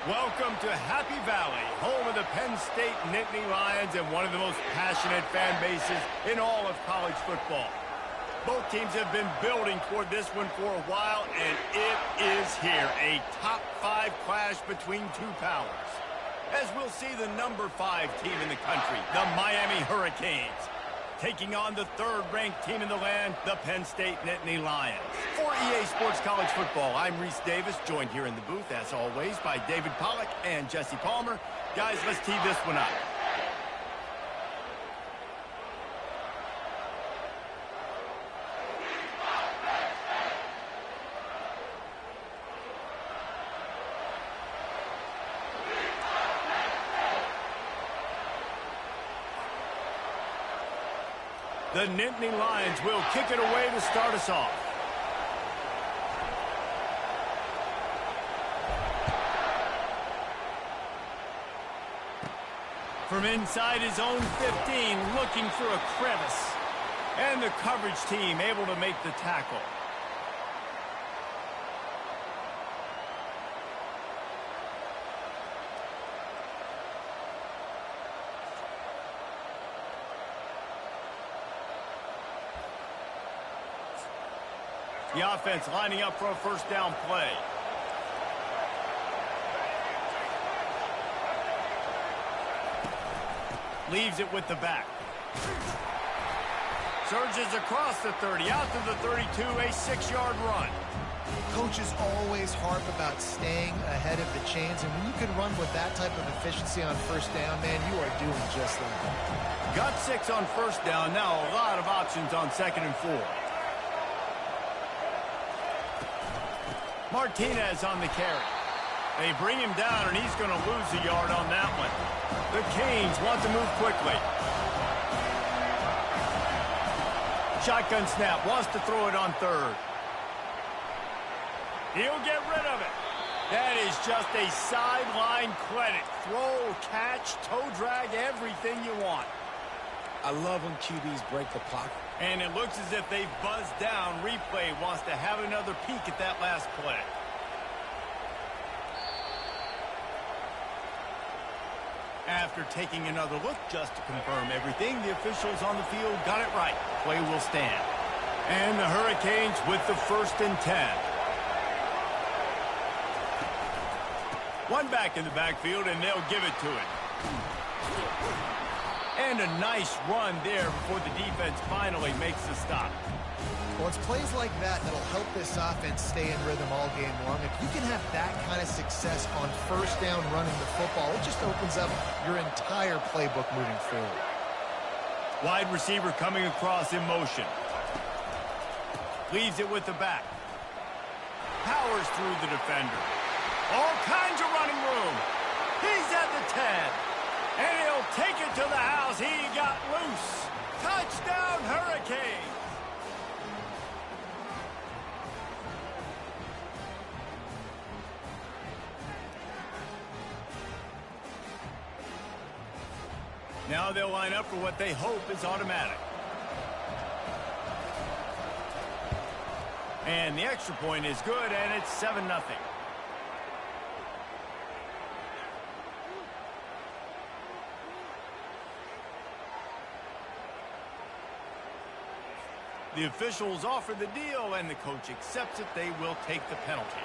Welcome to Happy Valley, home of the Penn State Nittany Lions and one of the most passionate fan bases in all of college football. Both teams have been building toward this one for a while, and it is here, a top 5 clash between two powers. As we'll see the number 5 team in the country, the Miami Hurricanes, taking on the 3rd-ranked team in the land, the Penn State Nittany Lions. For EA Sports College Football, I'm Reese Davis, joined here in the booth, as always, by David Pollack and Jesse Palmer. Guys, let's tee this one up. The Nittany Lions will kick it away to start us off. From inside his own 15, looking for a crevice. And the coverage team able to make the tackle. The offense lining up for a first down play. Leaves it with the back. Surges across the 30, out to the 32, a 6-yard run. Coaches always harp about staying ahead of the chains, and when you can run with that type of efficiency on first down, man, you are doing just that. Got 6 on first down, now a lot of options on 2nd and 4. Martinez on the carry. They bring him down, and he's going to lose a yard on that one. The Canes want to move quickly. Shotgun snap, wants to throw it on 3rd. He'll get rid of it. That is just a sideline credit. Throw, catch, toe drag, everything you want. I love when QBs break the pocket. And it looks as if they've buzzed down. Replay wants to have another peek at that last play. After taking another look just to confirm everything, the officials on the field got it right. Play will stand. And the Hurricanes with the 1st and 10. One back in the backfield, and they'll give it to it. And a nice run there before the defense finally makes the stop. Well, it's plays like that that'll help this offense stay in rhythm all game long. If you can have that kind of success on first down running the football, it just opens up your entire playbook moving forward. Wide receiver coming across in motion. Leaves it with the back. Powers through the defender. All kinds of running room. He's at the 10. And he'll take it to the house. He got loose. Touchdown, Hurricanes. Now they'll line up for what they hope is automatic. And the extra point is good, and it's 7-0. The officials offer the deal, and the coach accepts it. They will take the penalty.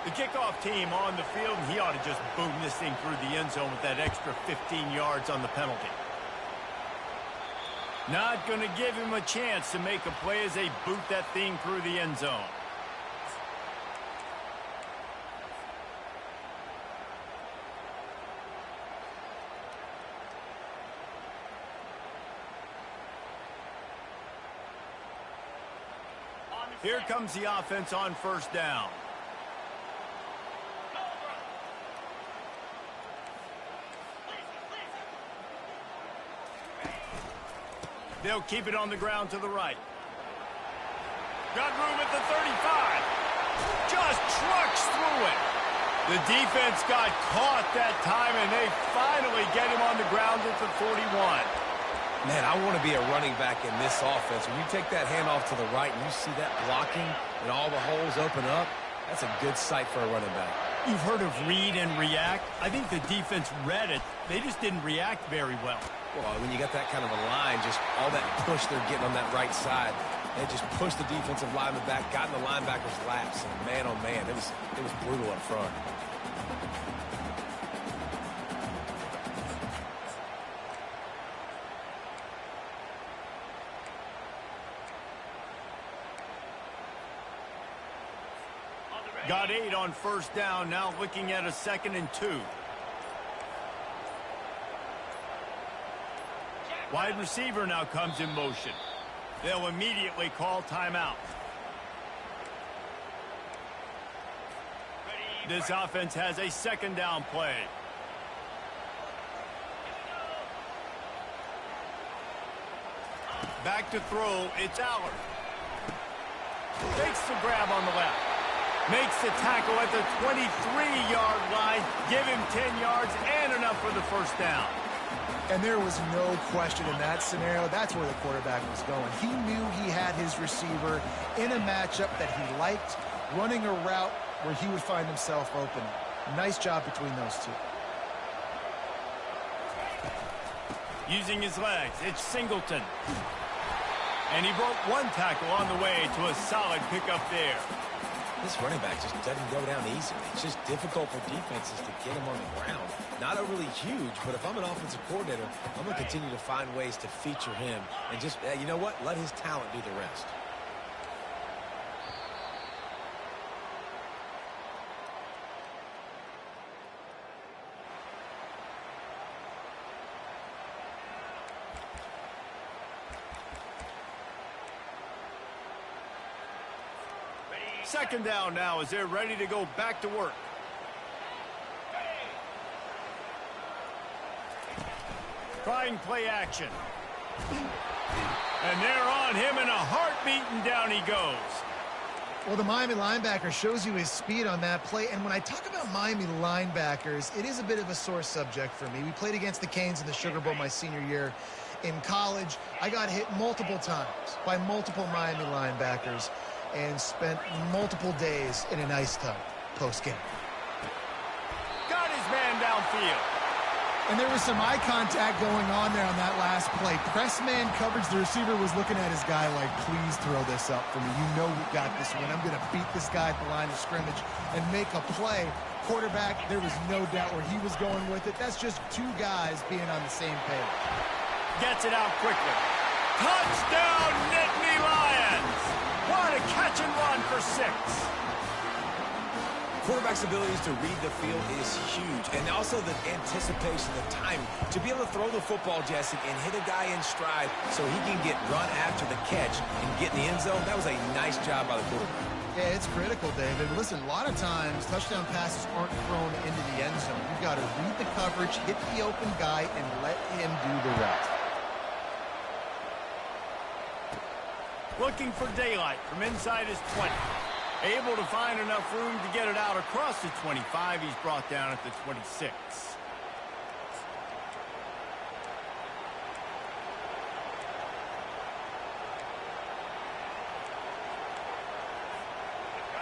The kickoff team on the field, and he ought to just boom this thing through the end zone with that extra 15 yards on the penalty. Not going to give him a chance to make a play as they boot that thing through the end zone. Here comes the offense on first down. They'll keep it on the ground to the right. Got room at the 35. Just trucks through it. The defense got caught that time, and they finally get him on the ground at the 41. Man, I want to be a running back in this offense. When you take that handoff to the right and you see that blocking and all the holes open up, that's a good sight for a running back. You've heard of read and react. I think the defense read it. They just didn't react very well. Well, when you got that kind of a line, just all that push they're getting on that right side, they just pushed the defensive lineman back, got in the linebacker's laps, and man, oh man, it was brutal up front. Got 8 on first down, now looking at a 2nd and 2. Wide receiver now comes in motion. They'll immediately call timeout. This offense has a 2nd down play. Back to throw, it's Allard. Takes the grab on the left. Makes the tackle at the 23-yard line. Give him 10 yards and enough for the first down. And there was no question in that scenario. That's where the quarterback was going. He knew he had his receiver in a matchup that he liked, running a route where he would find himself open. Nice job between those two. Using his legs, it's Singleton. And he broke 1 tackle on the way to a solid pickup there. This running back just doesn't go down easily. It's just difficult for defenses to get him on the ground. Not overly huge, but if I'm an offensive coordinator, I'm going to continue to find ways to feature him and just, you know what, let his talent do the rest. Second down now as they're ready to go back to work. Trying play action. And they're on him in a heartbeat, and down he goes. Well, the Miami linebacker shows you his speed on that play. And when I talk about Miami linebackers, it is a bit of a sore subject for me. We played against the Canes in the Sugar Bowl my senior year in college. I got hit multiple times by multiple Miami linebackers and spent multiple days in an ice tub post-game. Got his man downfield. And there was some eye contact going on there on that last play. Press man coverage. The receiver was looking at his guy like, please throw this up for me. You know we got this one. I'm going to beat this guy at the line of scrimmage and make a play. Quarterback, there was no doubt where he was going with it. That's just 2 guys being on the same page. Gets it out quickly. Touchdown, Nittany Lions! What a catch and run for 6. Quarterback's abilities to read the field is huge, and also the anticipation, the timing. To be able to throw the football, Jesse, and hit a guy in stride so he can get run after the catch and get in the end zone, that was a nice job by the quarterback. Yeah, it's critical, David. Listen, a lot of times touchdown passes aren't thrown into the end zone. You've got to read the coverage, hit the open guy, and let him do the rest. Looking for daylight from inside his 20. Able to find enough room to get it out across the 25. He's brought down at the 26.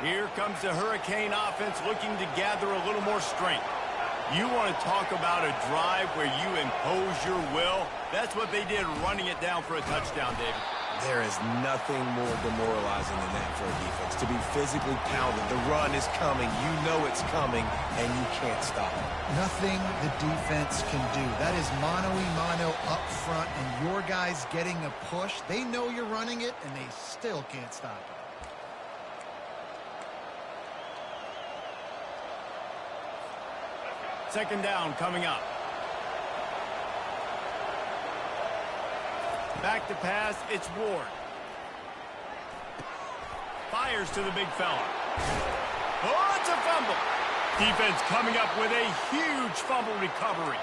Here comes the Hurricane offense looking to gather a little more strength. You want to talk about a drive where you impose your will? That's what they did, running it down for a touchdown, David. There is nothing more demoralizing than that for a defense. To be physically pounded. The run is coming. You know it's coming, and you can't stop it. Nothing the defense can do. That is mano-a-mano up front, and your guys getting a push. They know you're running it, and they still can't stop it. Second down coming up. Back to pass, it's Ward. Fires to the big fella. Oh, it's a fumble. Defense coming up with a huge fumble recovery.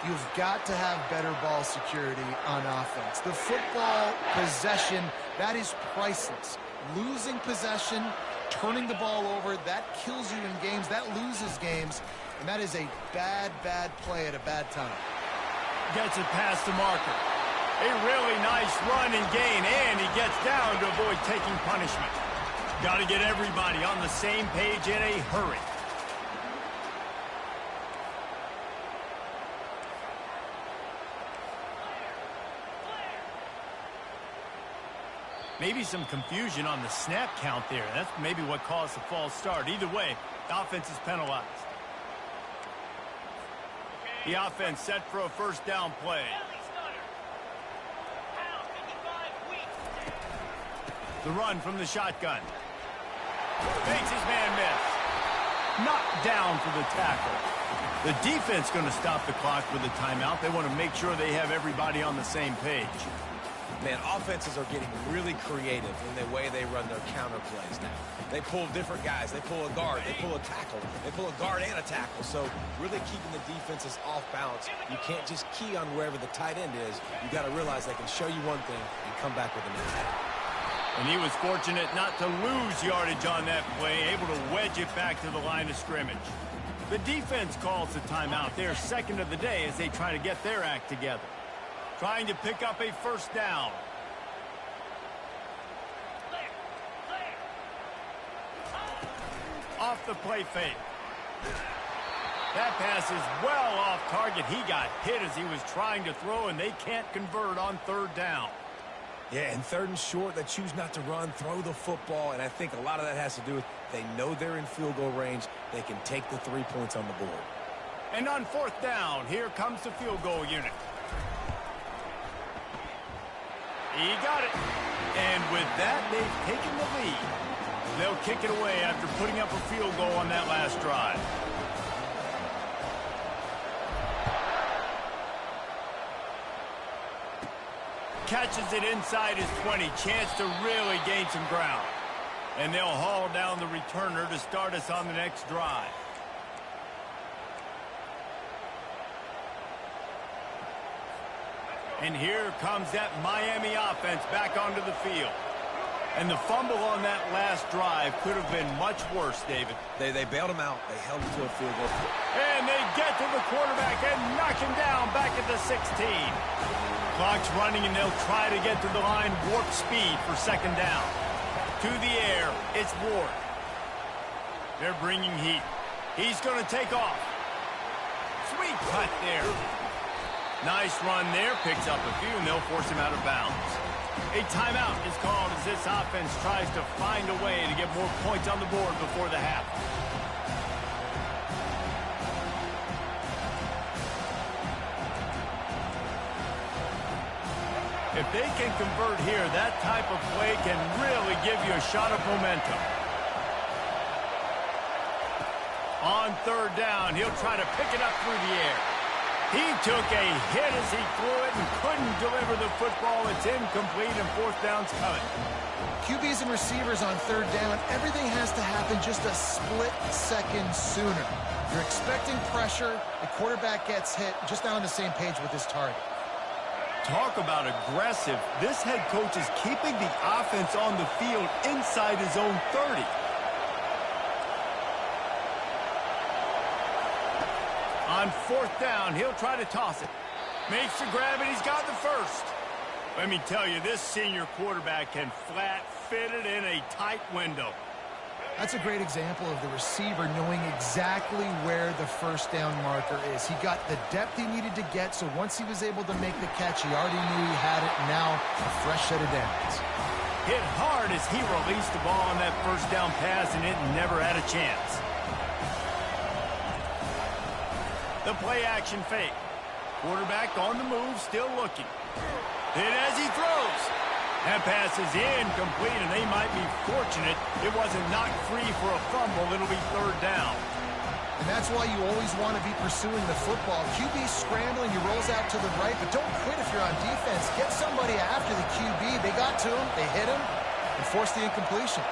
You've got to have better ball security on offense. The football possession, that is priceless. Losing possession, turning the ball over, that kills you in games, that loses games, and that is a bad, bad play at a bad time. Gets it past the marker. A really nice run and gain, and he gets down to avoid taking punishment. Got to get everybody on the same page in a hurry. Maybe some confusion on the snap count there. That's maybe what caused the false start. Either way, the offense is penalized. The offense set for a first down play. The run from the shotgun. Makes his man miss. Knocked down for the tackle. The defense going to stop the clock with a timeout. They want to make sure they have everybody on the same page. Man, offenses are getting really creative in the way they run their counter plays now. They pull different guys. They pull a guard. They pull a tackle. They pull a guard and a tackle. So really keeping the defenses off balance. You can't just key on wherever the tight end is. You got to realize they can show you one thing and come back with another. And he was fortunate not to lose yardage on that play, able to wedge it back to the line of scrimmage. The defense calls the timeout. They're second of the day as they try to get their act together. Trying to pick up a first down. Off the play fake. That pass is well off target. He got hit as he was trying to throw, and they can't convert on third down. Yeah, and third and short, they choose not to run, throw the football, and I think a lot of that has to do with they know they're in field goal range. They can take the 3 points on the board. And on fourth down, here comes the field goal unit. He got it. And with that, they've taken the lead. They'll kick it away after putting up a field goal on that last drive. Catches it inside his 20. Chance to really gain some ground. And they'll haul down the returner to start us on the next drive. And here comes that Miami offense back onto the field. And the fumble on that last drive could have been much worse, David. They bailed him out. They held him to a field goal. And they get to the quarterback and knock him down back at the 16. Clock's running, and they'll try to get to the line warp speed for second down. To the air, it's Ward. They're bringing heat. He's going to take off. Sweet cut there. Nice run there. Picks up a few, and they'll force him out of bounds. A timeout is called as this offense tries to find a way to get more points on the board before the half. If they can convert here, that type of play can really give you a shot of momentum. On third down, he'll try to pick it up through the air. He took a hit as he threw it and couldn't deliver the football. It's incomplete, and fourth down's coming. QBs and receivers on third down, everything has to happen just a split second sooner. You're expecting pressure, the quarterback gets hit, just not on the same page with his target. Talk about aggressive. This head coach is keeping the offense on the field inside his own 30. On fourth down, he'll try to toss it. Makes the grab, and he's got the first. Let me tell you, this senior quarterback can flat fit it in a tight window. That's a great example of the receiver knowing exactly where the first down marker is. He got the depth he needed to get, so once he was able to make the catch, he already knew he had it. Now, a fresh set of downs. Hit hard as he released the ball on that first down pass, and it never had a chance. The play-action fake. Quarterback on the move, still looking. Hit as he throws. That pass is incomplete, and they might be fortunate it wasn't knocked free for a fumble. It'll be third down. And that's why you always want to be pursuing the football. QB scrambling, he rolls out to the right, but don't quit if you're on defense. Get somebody after the QB. They got to him, they hit him, and forced the incompletion.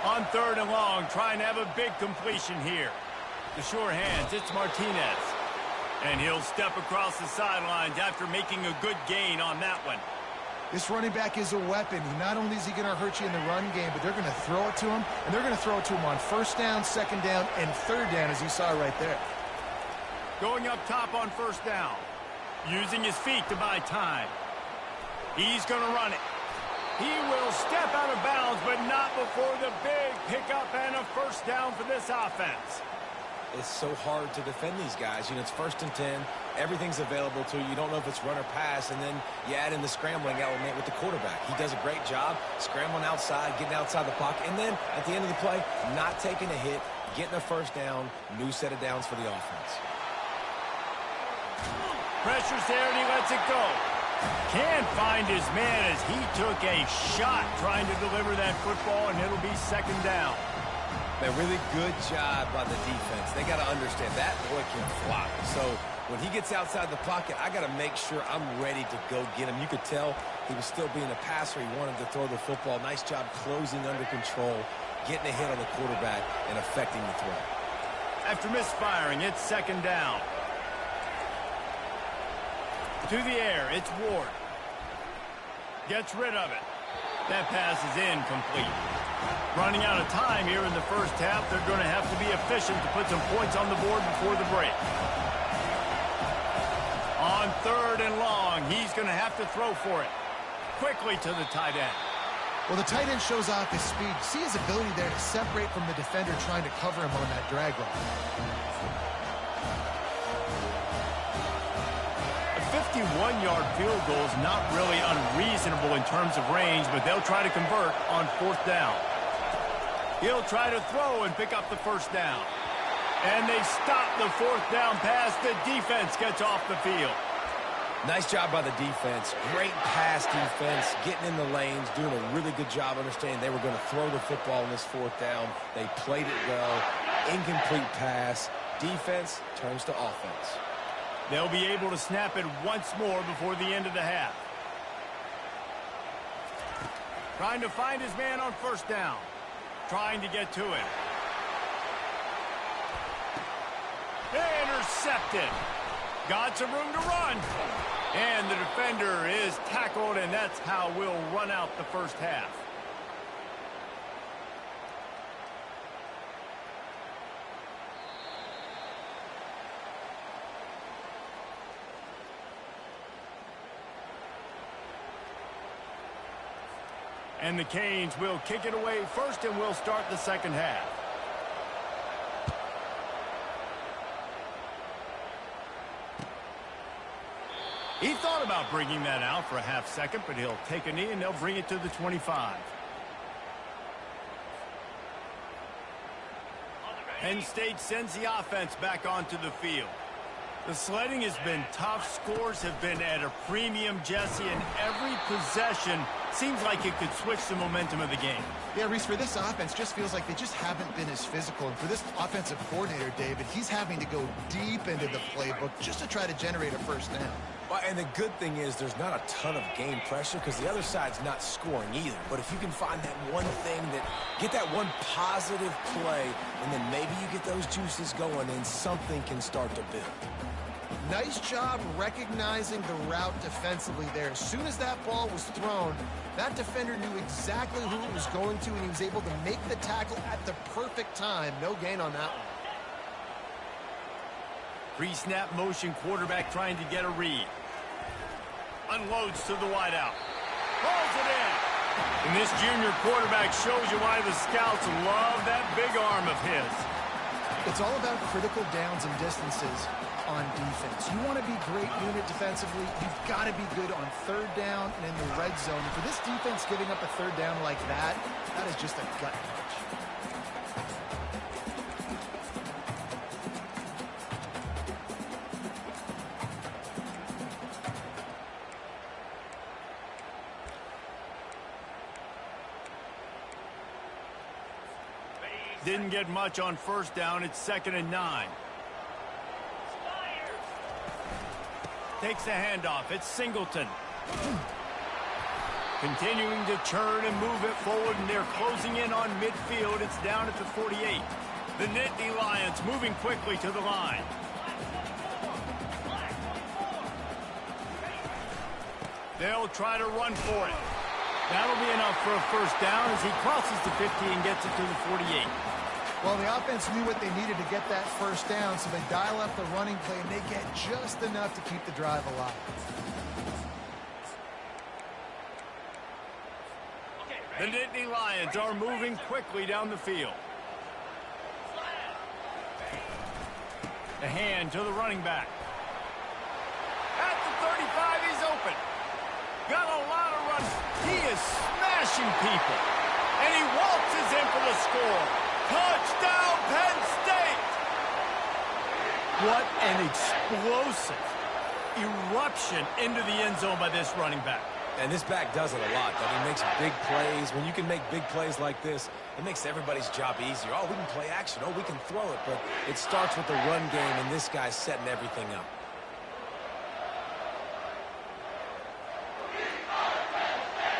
On third and long, trying to have a big completion here. The sure hands, it's Martinez. And he'll step across the sidelines after making a good gain on that one. This running back is a weapon. Not only is he going to hurt you in the run game, but they're going to throw it to him, and they're going to throw it to him on first down, second down, and third down, as you saw right there. Going up top on first down. Using his feet to buy time. He's going to run it. He will step out of bounds, but not before the big pickup and a first down for this offense. It's so hard to defend these guys. You know, it's 1st and 10. Everything's available to you. You don't know if it's run or pass, and then you add in the scrambling element with the quarterback. He does a great job scrambling outside, getting outside the pocket, and then at the end of the play, not taking a hit, getting a first down, new set of downs for the offense. Pressure's there, and he lets it go. Can't find his man as he took a shot trying to deliver that football, and it'll be 2nd down. A really good job by the defense. They got to understand that boy can fly. So when he gets outside the pocket, I got to make sure I'm ready to go get him. You could tell he was still being a passer. He wanted to throw the football. Nice job closing under control, getting a hit on the quarterback, and affecting the throw. After misfiring, it's 2nd down. To the air, it's Ward. Gets rid of it. That pass is incomplete. Running out of time here in the first half, they're going to have to be efficient to put some points on the board before the break. On 3rd and long, he's going to have to throw for it. Quickly to the tight end. Well, the tight end shows off his speed. See his ability there to separate from the defender trying to cover him on that drag route. A 51-yard field goal is not really unreasonable in terms of range, but they'll try to convert on 4th down. He'll try to throw and pick up the first down. And they stop the 4th down pass. The defense gets off the field. Nice job by the defense. Great pass defense, getting in the lanes, doing a really good job understanding they were going to throw the football in this 4th down. They played it well. Incomplete pass. Defense turns to offense. They'll be able to snap it once more before the end of the half. Trying to find his man on 1st down. Trying to get to it. Intercepted. Got some room to run. And the defender is tackled, and that's how we'll run out the first half. And the Canes will kick it away first, and we'll start the 2nd half. He thought about bringing that out for a half second, but he'll take a knee, and they'll bring it to the 25. Penn State sends the offense back onto the field. The sledding has been tough. Scores have been at a premium, Jesse, and every possession seems like it could switch the momentum of the game. Yeah, Reese, for this offense, just feels like they just haven't been as physical. And for this offensive coordinator, David, he's having to go deep into the playbook just to try to generate a first down. Well, and the good thing is there's not a ton of game pressure because the other side's not scoring either. But if you can find that one thing, get that one positive play, and then maybe you get those juices going and something can start to build. Nice job recognizing the route defensively there. As soon as that ball was thrown, that defender knew exactly who it was going to, and he was able to make the tackle at the perfect time. No gain on that one. Pre-snap motion, quarterback trying to get a read. Unloads to the wideout. Pulls it in. And this junior quarterback shows you why the scouts love that big arm of his. It's all about critical downs and distances on defense. You want to be great unit defensively, you've got to be good on 3rd down and in the red zone. And for this defense giving up a 3rd down like that, that is just a gut punch. Didn't get much on 1st down. It's 2nd and 9. Takes the handoff. It's Singleton. Continuing to churn and move it forward, and they're closing in on midfield. It's down at the 48. The Nittany Lions moving quickly to the line. They'll try to run for it. That'll be enough for a first down as he crosses the 50 and gets it to the 48. Well, the offense knew what they needed to get that first down, so they dial up the running play, and they get just enough to keep the drive alive. The Nittany Lions are moving quickly down the field. The hand to the running back. At the 35, he's open. Got a lot of runs. He is smashing people. And he waltzes in for the score. Touchdown, Penn State! What an explosive eruption into the end zone by this running back. And this back does it a lot. That he makes big plays. When you can make big plays like this, it makes everybody's job easier. Oh, we can play action. Oh, we can throw it. But it starts with the run game, and this guy's setting everything up.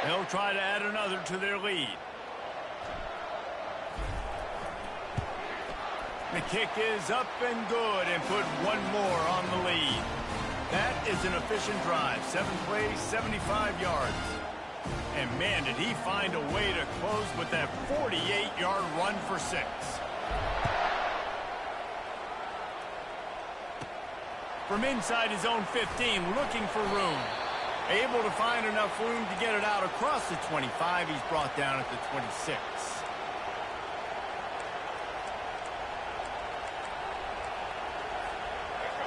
They'll try to add another to their lead. The kick is up and good, and put one more on the lead. That is an efficient drive. 7 plays, 75 yards. And, man, did he find a way to close with that 48-yard run for 6. From inside his own 15, looking for room. Able to find enough room to get it out across the 25. He's brought down at the 26.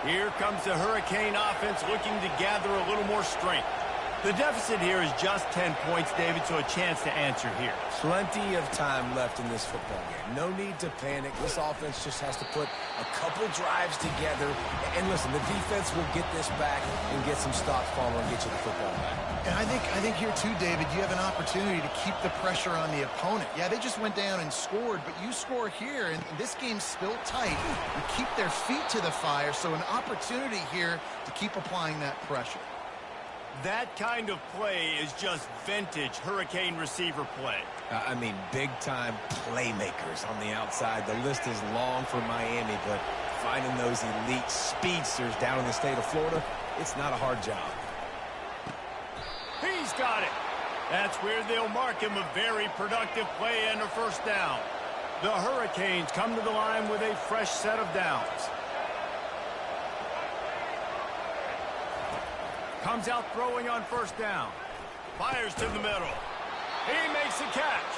Here comes the Hurricane offense looking to gather a little more strength. The deficit here is just 10 points, David, so a chance to answer here. Plenty of time left in this football game. No need to panic. This offense just has to put a couple drives together. And listen, the defense will get this back and get some stops following and get you the football back. And I think here too, David, you have an opportunity to keep the pressure on the opponent. Yeah, they just went down and scored, but you score here, and this game's still tight. You keep their feet to the fire, so an opportunity here to keep applying that pressure. That kind of play is just vintage Hurricane receiver play. I mean, big-time playmakers on the outside. The list is long for Miami, but finding those elite speedsters down in the state of Florida, it's not a hard job. He's got it. That's where they'll mark him a very productive play and a first down. The Hurricanes come to the line with a fresh set of downs. Comes out throwing on first down. Fires to the middle. He makes a catch.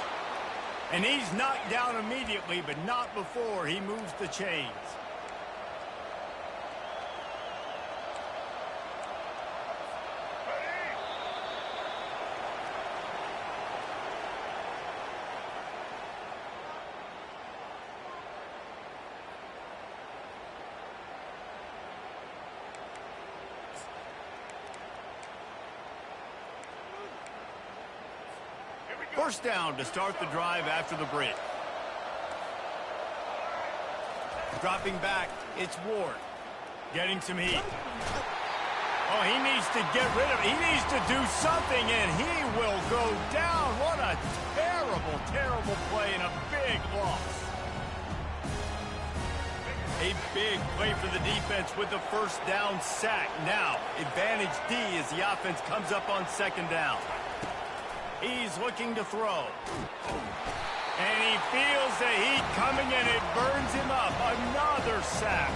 And he's knocked down immediately, but not before he moves the chains. First down to start the drive after the break. Dropping back, it's Ward. Getting some heat. Oh, he needs to get rid of it. He needs to do something, and he will go down. What a terrible, terrible play and a big loss. A big play for the defense with the first down sack. Now, advantage D as the offense comes up on second down. He's looking to throw. And he feels the heat coming, and it burns him up. Another sack.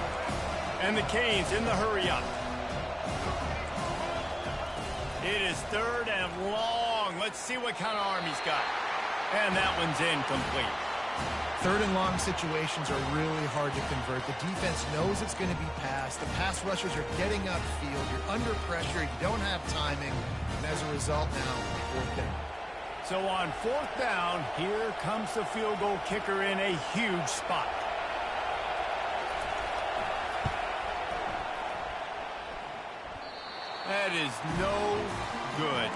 And the Canes in the hurry-up. It is third and long. Let's see what kind of arm he's got. And that one's incomplete. Third and long situations are really hard to convert. The defense knows it's going to be passed. The pass rushers are getting upfield. You're under pressure. You don't have timing. And as a result now, fourth down. So on fourth down, here comes the field goal kicker in a huge spot. That is no good.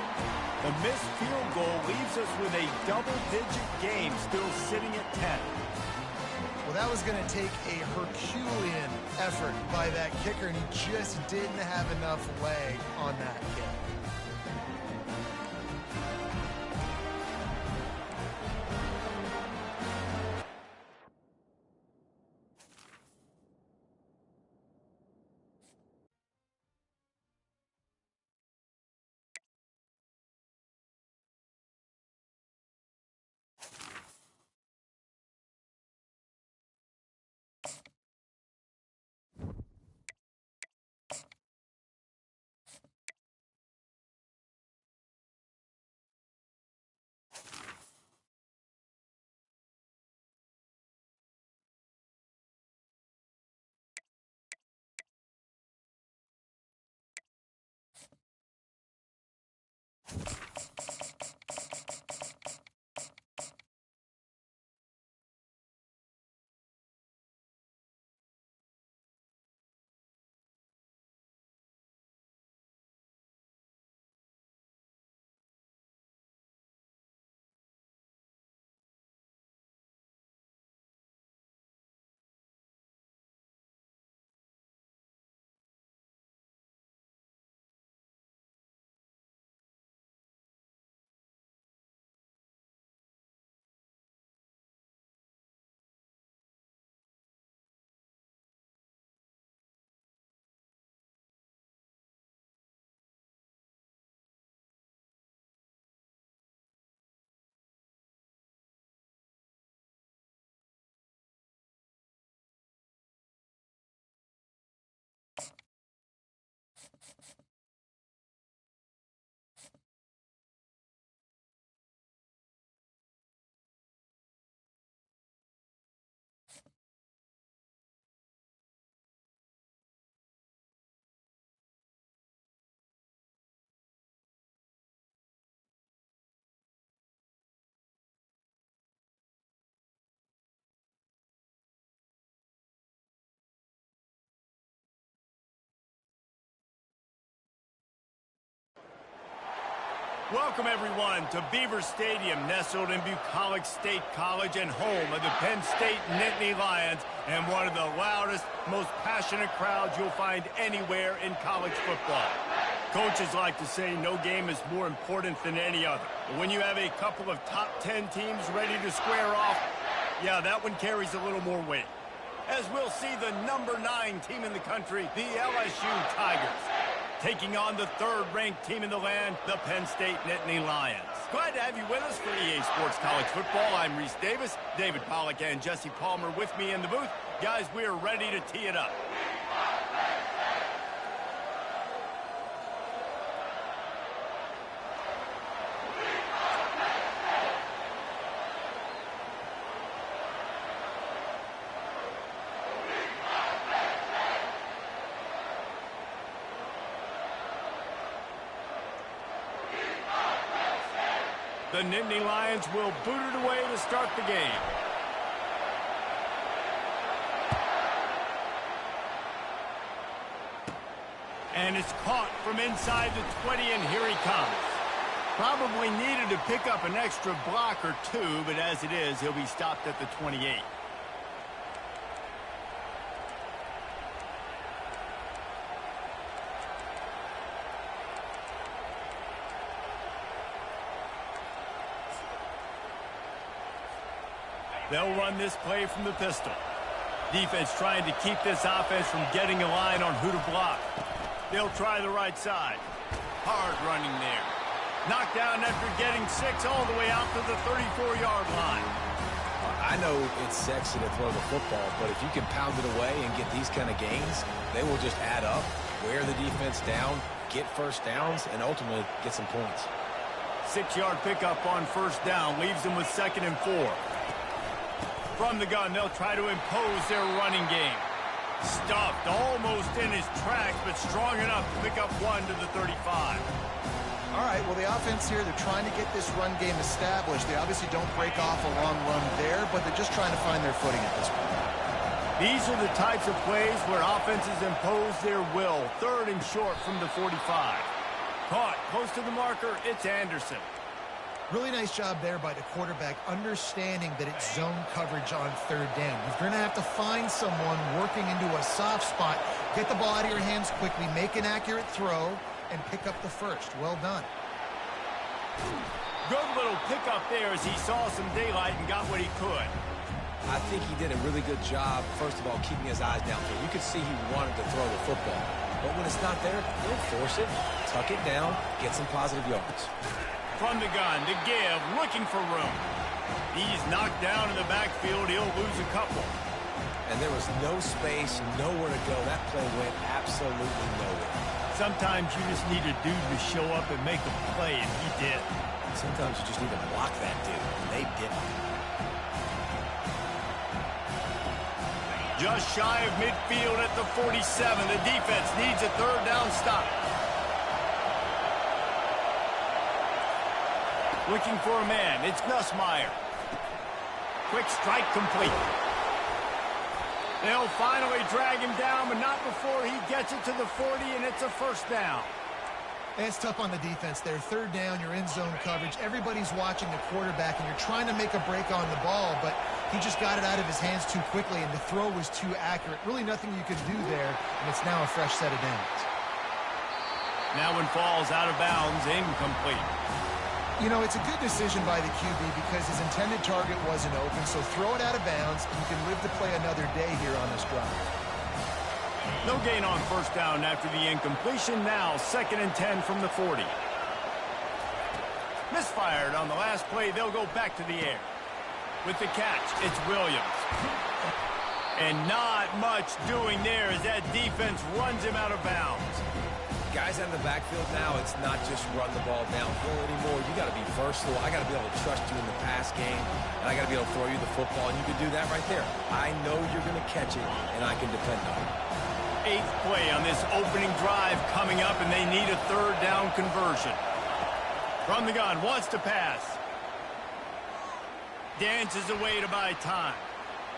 The missed field goal leaves us with a double-digit game still sitting at 10. Well, that was going to take a Herculean effort by that kicker, and he just didn't have enough leg on that kick. Welcome, everyone, to Beaver Stadium, nestled in Bucolic State College and home of the Penn State Nittany Lions, and one of the loudest, most passionate crowds you'll find anywhere in college football. Coaches like to say no game is more important than any other. But when you have a couple of top 10 teams ready to square off, yeah, that one carries a little more weight. As we'll see the number 9 team in the country, the LSU Tigers, taking on the third-ranked team in the land, the Penn State Nittany Lions. Glad to have you with us for EA Sports College Football. I'm Reese Davis, David Pollack and Jesse Palmer with me in the booth. Guys, we are ready to tee it up. The Nittany Lions will boot it away to start the game. And it's caught from inside the 20, and here he comes. Probably needed to pick up an extra block or two, but as it is, he'll be stopped at the 28. They'll run this play from the pistol. Defense trying to keep this offense from getting a line on who to block. They'll try the right side. Hard running there. Knocked down after getting 6 all the way out to the 34-yard line. I know it's sexy to throw the football, but if you can pound it away and get these kind of gains, they will just add up, wear the defense down, get first downs, and ultimately get some points. 6-yard pickup on first down leaves them with 2nd and 4. From the gun, they'll try to impose their running game. Stuffed almost in his tracks, but strong enough to pick up 1 to the 35. All right, well, the offense here, they're trying to get this run game established. They obviously don't break off a long run there, but they're just trying to find their footing at this point. These are the types of plays where offenses impose their will. 3rd and short from the 45. Caught close to the marker, it's Anderson. Really nice job there by the quarterback, understanding that it's zone coverage on 3rd down. You're going to have to find someone working into a soft spot, get the ball out of your hands quickly, make an accurate throw, and pick up the first. Well done. Good little pickup there as he saw some daylight and got what he could. I think he did a really good job, first of all, keeping his eyes downfield. You could see he wanted to throw the football. But when it's not there, don't force it. Tuck it down, get some positive yards. From the gun to give, looking for room. He's knocked down in the backfield. He'll lose a couple. And there was no space, nowhere to go. That play went absolutely nowhere. Sometimes you just need a dude to show up and make a play, and he did. Sometimes you just need to block that dude, and they didn't. Just shy of midfield at the 47. The defense needs a 3rd down stop. Looking for a man. It's Nussmeier. Quick strike complete. They'll finally drag him down, but not before he gets it to the 40, and it's a 1st down. It's tough on the defense there. 3rd down, you're in zone coverage. Everybody's watching the quarterback, and you're trying to make a break on the ball, but he just got it out of his hands too quickly, and the throw was too accurate. Really nothing you could do there, and it's now a fresh set of downs. Now one falls out of bounds, incomplete. You know, it's a good decision by the QB because his intended target wasn't open, so throw it out of bounds, and you can live to play another day here on this drive. No gain on 1st down after the incompletion. Now 2nd and 10 from the 40. Misfired on the last play. They'll go back to the air. With the catch, it's Williams. And not much doing there as that defense runs him out of bounds. Guys out in the backfield now, it's not just run the ball downhill anymore. You got to be versatile. I got to be able to trust you in the pass game, and I got to be able to throw you the football, and you can do that right there. I know you're going to catch it, and I can depend on it. 8th play on this opening drive coming up, and they need a 3rd down conversion. From the gun, wants to pass. Dances away to buy time.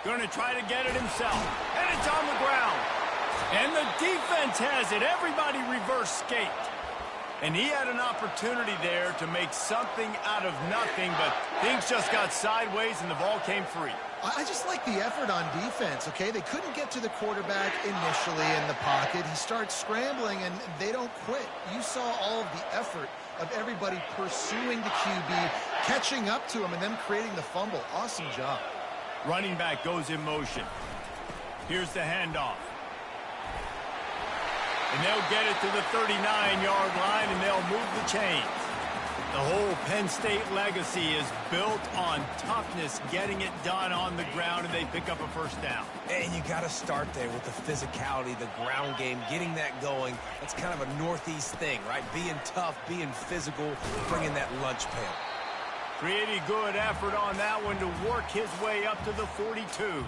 Going to try to get it himself, and it's on the ground. And the defense has it. Everybody reverse skate. And he had an opportunity there to make something out of nothing, but things just got sideways and the ball came free. I just like the effort on defense, okay? They couldn't get to the quarterback initially in the pocket. He starts scrambling, and they don't quit. You saw all of the effort of everybody pursuing the QB, catching up to him, and then creating the fumble. Awesome job. Running back goes in motion. Here's the handoff. And they'll get it to the 39-yard line, and they'll move the chains. The whole Penn State legacy is built on toughness, getting it done on the ground, and they pick up a first down. And you got to start there with the physicality, the ground game, getting that going. That's kind of a Northeast thing, right? Being tough, being physical, bringing that lunch pail. Pretty good effort on that one to work his way up to the 42.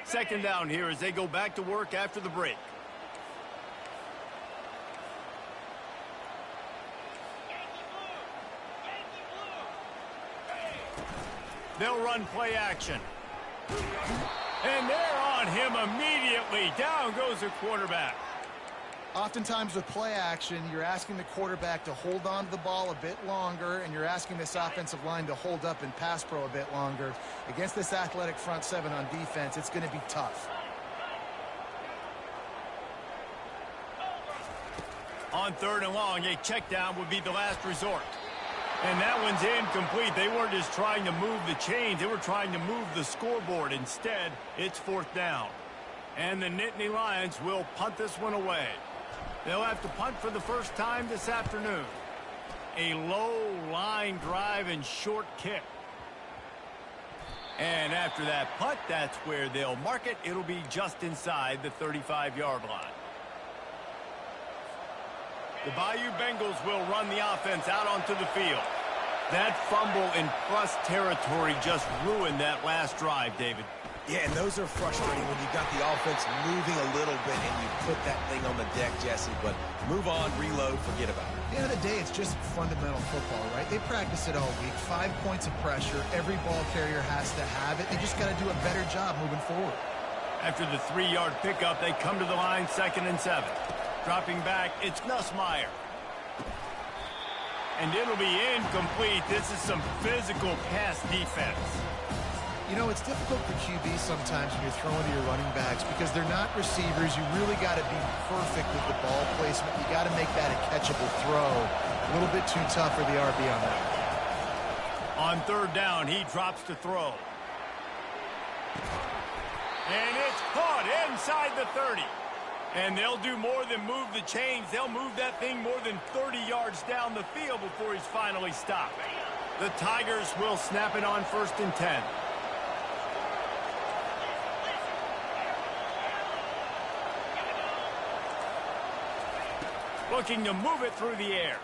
Second down here as they go back to work after the break. They'll run play action. And they're on him immediately. Down goes the quarterback. Oftentimes with play action, you're asking the quarterback to hold on to the ball a bit longer, and you're asking this offensive line to hold up in pass pro a bit longer. Against this athletic front seven on defense, it's going to be tough. On third and long, a check down would be the last resort. And that one's incomplete. They weren't just trying to move the chains. They were trying to move the scoreboard. Instead, it's fourth down. And the Nittany Lions will punt this one away. They'll have to punt for the first time this afternoon. A low line drive and short kick. And after that punt, that's where they'll mark it. It'll be just inside the 35-yard line. The Bayou Bengals will run the offense out onto the field. That fumble in plus territory just ruined that last drive, David. Yeah, and those are frustrating when you got the offense moving a little bit and you put that thing on the deck, Jesse. But move on, reload, forget about it. At the end of the day, it's just fundamental football, right? They practice it all week. 5 points of pressure. Every ball carrier has to have it. They just got to do a better job moving forward. After the 3-yard pickup, they come to the line, 2nd and 7. Dropping back, it's Nussmeier. And it'll be incomplete. This is some physical pass defense. You know, it's difficult for QB sometimes when you're throwing to your running backs because they're not receivers. You really got to be perfect with the ball placement. You got to make that a catchable throw. A little bit too tough for the RB on that. On third down, he drops to throw. And it's caught inside the 30. And they'll do more than move the chains. They'll move that thing more than 30 yards down the field before he's finally stopped. The Tigers will snap it on 1st and 10. Looking to move it through the air.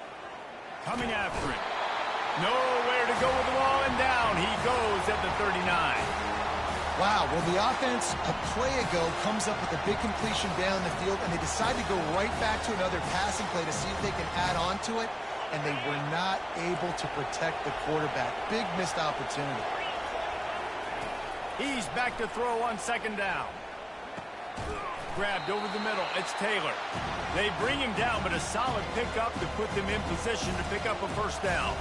Coming after it. Nowhere to go with the ball, and down he goes at the 39. Wow, well, the offense a play ago comes up with a big completion down the field, and they decide to go right back to another passing play to see if they can add on to it, and they were not able to protect the quarterback. Big missed opportunity. He's back to throw on 2nd down. Grabbed over the middle. It's Taylor. They bring him down, but a solid pickup to put them in position to pick up a first down.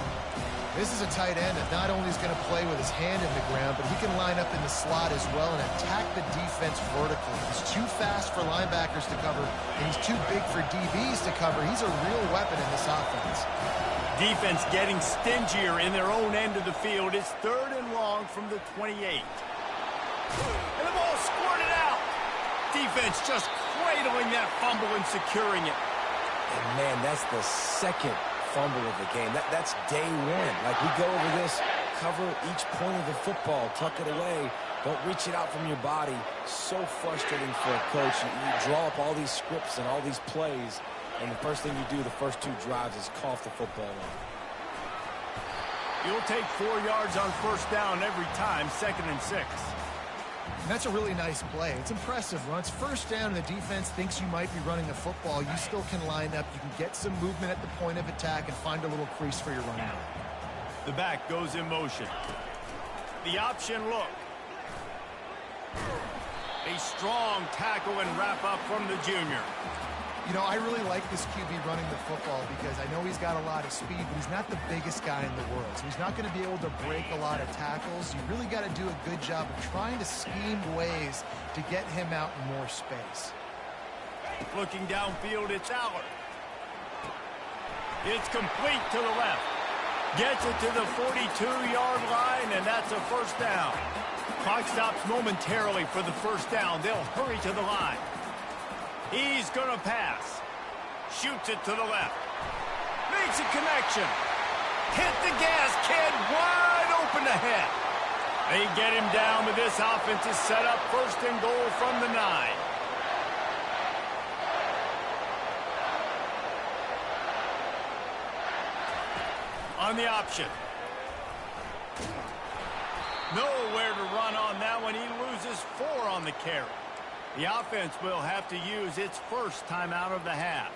This is a tight end that not only is going to play with his hand in the ground, but he can line up in the slot as well and attack the defense vertically. He's too fast for linebackers to cover, and he's too big for DBs to cover. He's a real weapon in this offense. Defense getting stingier in their own end of the field. It's 3rd and long from the 28. And the ball squirted out. Defense just cradling that fumble and securing it. And, man, that's the second fumble of the game. That's day one. Like, we go over this, cover each point of the football, tuck it away, don't reach it out from your body. So frustrating for a coach. You draw up all these scripts and all these plays, and the first thing you do the first 2 drives is cough the football on. You'll take 4 yards on 1st down every time, 2nd and 6. And that's a really nice play. It's impressive. When it's first down and the defense thinks you might be running the football, you still can line up. You can get some movement at the point of attack and find a little crease for your running back. The back goes in motion. The option look. A strong tackle and wrap up from the junior. You know, I really like this QB running the football because I know he's got a lot of speed, but he's not the biggest guy in the world. So he's not going to be able to break a lot of tackles. You really got to do a good job of trying to scheme ways to get him out in more space. Looking downfield, it's Aller. It's complete to the left. Gets it to the 42-yard line, and that's a first down. Clock stops momentarily for the first down. They'll hurry to the line. He's going to pass. Shoots it to the left. Makes a connection. Hit the gas, kid. Wide open ahead. They get him down, but this offense is set up first and goal from the 9. On the option. Nowhere to run on that one. He loses 4 on the carry. The offense will have to use its first timeout of the half.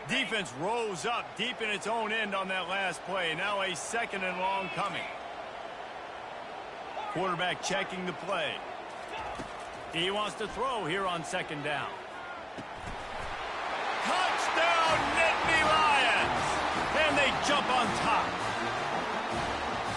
Defense rose up deep in its own end on that last play. Now a second and long coming. Quarterback checking the play. He wants to throw here on second down. Touchdown, Nittany Lions! And they jump on top.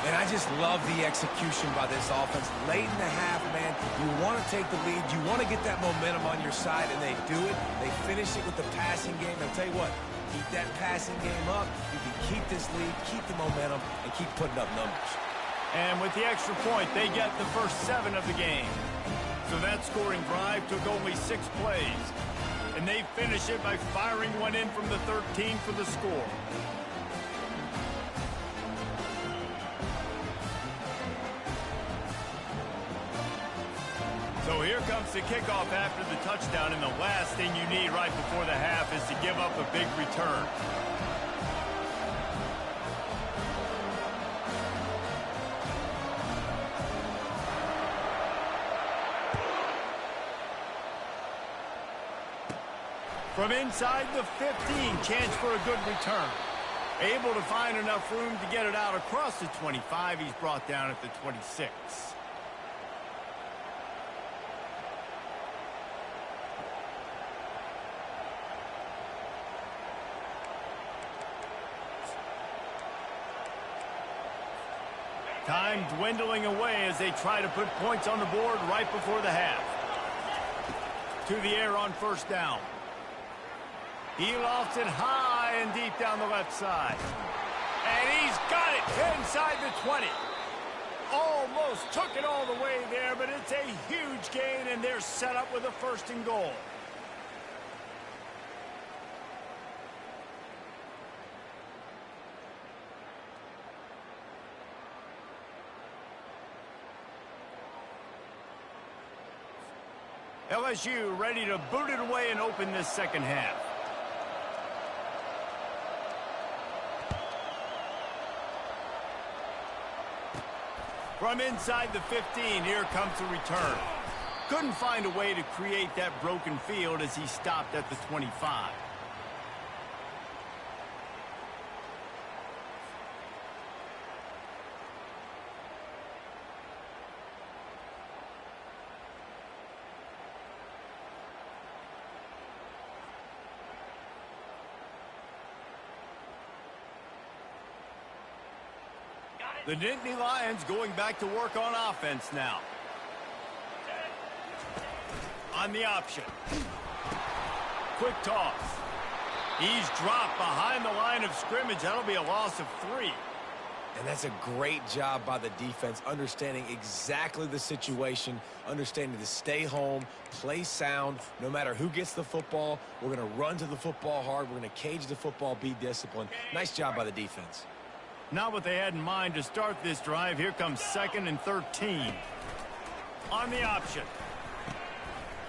And I just love the execution by this offense. Late in the half, man, you want to take the lead. You want to get that momentum on your side, and they do it. They finish it with the passing game. I'll tell you what, keep that passing game up. You can keep this lead, keep the momentum, and keep putting up numbers. And with the extra point, they get the first 7 of the game. So that scoring drive took only 6 plays. And they finish it by firing one in from the 13 for the score. So here comes the kickoff after the touchdown, and the last thing you need right before the half is to give up a big return. From inside the 15, chance for a good return. Able to find enough room to get it out across the 25. He's brought down at the 26. Time dwindling away as they try to put points on the board right before the half. To the air on first down. He lofts it high and deep down the left side. And he's got it inside the 20. Almost took it all the way there, but it's a huge gain, and they're set up with a first and goal. LSU ready to boot it away and open this second half. From inside the 15, here comes the return. Couldn't find a way to create that broken field as he stopped at the 25. The Nittany Lions going back to work on offense now. On the option. Quick toss. He's dropped behind the line of scrimmage. That'll be a loss of 3. And that's a great job by the defense, understanding exactly the situation, understanding to stay home, play sound. No matter who gets the football, we're going to run to the football hard. We're going to cage the football, be disciplined. Nice job by the defense. Not what they had in mind to start this drive. Here comes 2nd and 13. On the option.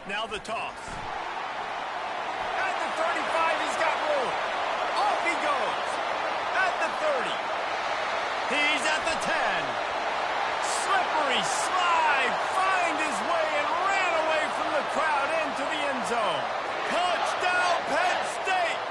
Now the toss. At the 35, he's got room. Off he goes. At the 30. He's at the 10. Slippery slide. Find his way and ran away from the crowd into the end zone. Touchdown, Penn State!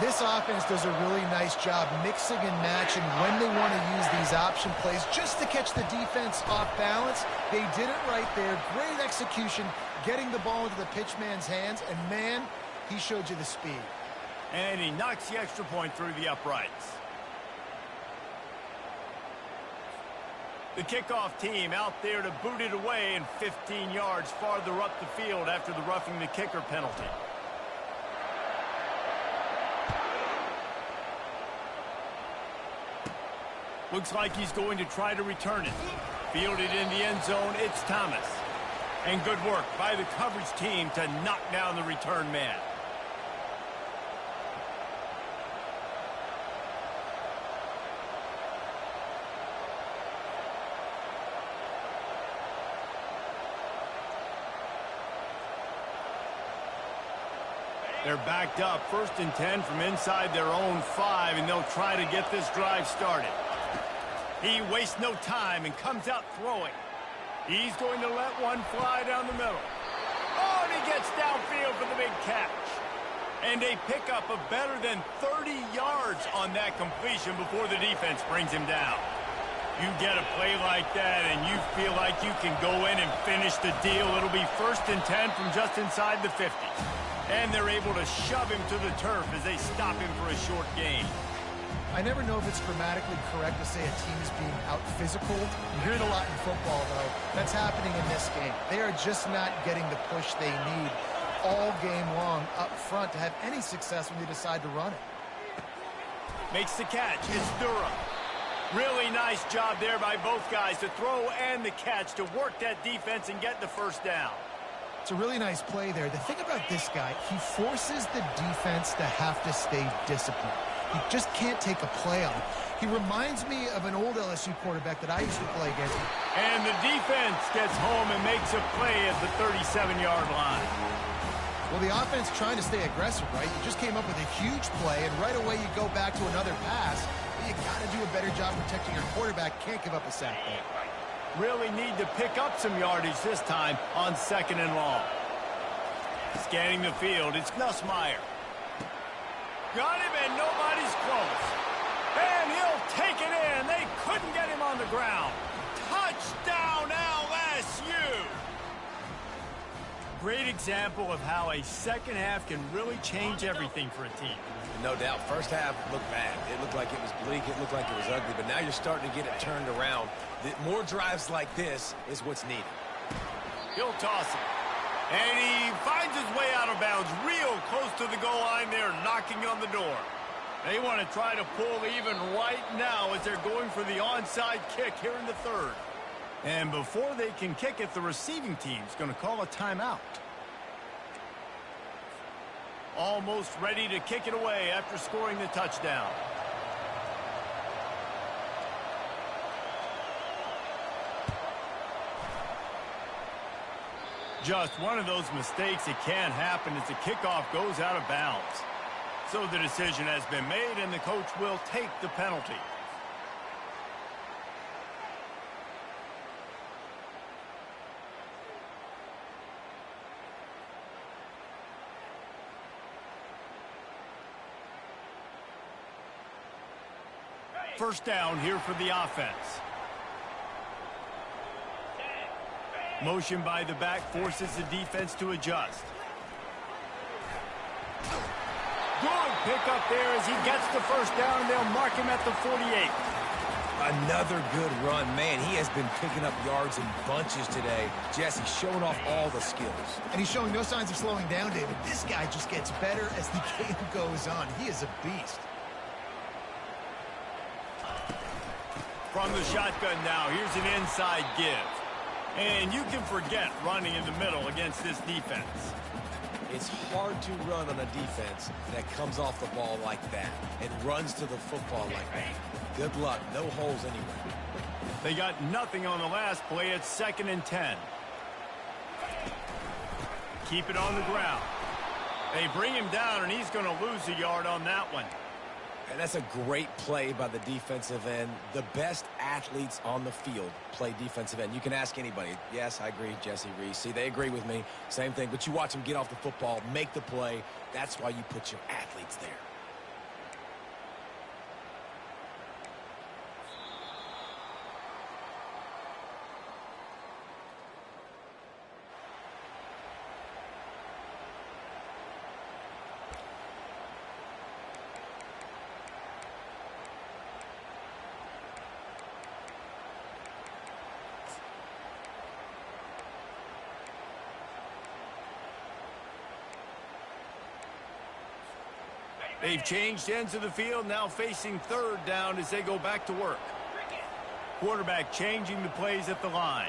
This offense does a really nice job mixing and matching when they want to use these option plays just to catch the defense off balance. They did it right there. Great execution, getting the ball into the pitchman's hands, and man, he showed you the speed. And he knocks the extra point through the uprights. The kickoff team out there to boot it away and 15 yards farther up the field after the roughing the kicker penalty. Looks like he's going to try to return it. Fielded in the end zone, it's Thomas. And good work by the coverage team to knock down the return man. They're backed up, 1st and 10 from inside their own 5, and they'll try to get this drive started. He wastes no time and comes out throwing. He's going to let one fly down the middle. Oh, and he gets downfield for the big catch. And they pick up a better than 30 yards on that completion before the defense brings him down. You get a play like that and you feel like you can go in and finish the deal. It'll be 1st and 10 from just inside the 50. And they're able to shove him to the turf as they stop him for a short gain. I never know if it's grammatically correct to say a team is being out-physical. You hear it a lot in football, though. That's happening in this game. They are just not getting the push they need all game long up front to have any success when they decide to run it. Makes the catch. It's Durham. Really nice job there by both guys to throw and the catch to work that defense and get the first down. It's a really nice play there. The thing about this guy, he forces the defense to have to stay disciplined. You just can't take a play on him. He reminds me of an old LSU quarterback that I used to play against. And the defense gets home and makes a play at the 37-yard line. Well, the offense trying to stay aggressive, right? You just came up with a huge play, and right away you go back to another pass. But you got to do a better job protecting your quarterback. Can't give up a sack there. Really need to pick up some yardage this time on 2nd and long. Scanning the field, it's Nussmeier. Got him, and nobody's close. And he'll take it in. They couldn't get him on the ground. Touchdown, LSU! Great example of how a second half can really change everything for a team. No doubt. First half looked bad. It looked like it was bleak. It looked like it was ugly. But now you're starting to get it turned around. More drives like this is what's needed. He'll toss it. And he finds his way out of bounds real close to the goal line there, knocking on the door. They want to try to pull even right now as they're going for the onside kick here in the 3rd. And before they can kick it, the receiving team's going to call a timeout. Almost ready to kick it away after scoring the touchdown. Just one of those mistakes that can happen as the kickoff goes out of bounds. So the decision has been made, and the coach will take the penalty. First down here for the offense. Motion by the back forces the defense to adjust. Good pickup there as he gets the first down, and they'll mark him at the 48. Another good run. Man, he has been picking up yards in bunches today. Jesse showing off all the skills. And he's showing no signs of slowing down, David. This guy just gets better as the game goes on. He is a beast. From the shotgun now, here's an inside give. And you can forget running in the middle against this defense. It's hard to run on a defense that comes off the ball like that and runs to the football like that. Good luck. No holes anywhere. They got nothing on the last play. It's 2nd and 10. keep it on the ground. They bring him down, and he's going to lose a yard on that one. And that's a great play by the defensive end. The best athletes on the field play defensive end. You can ask anybody. Yes, I agree, Jesse Reese. See, they agree with me. Same thing. But you watch them get off the football, make the play. That's why you put your athletes there. They've changed ends of the field, now facing third down as they go back to work. Quarterback changing the plays at the line.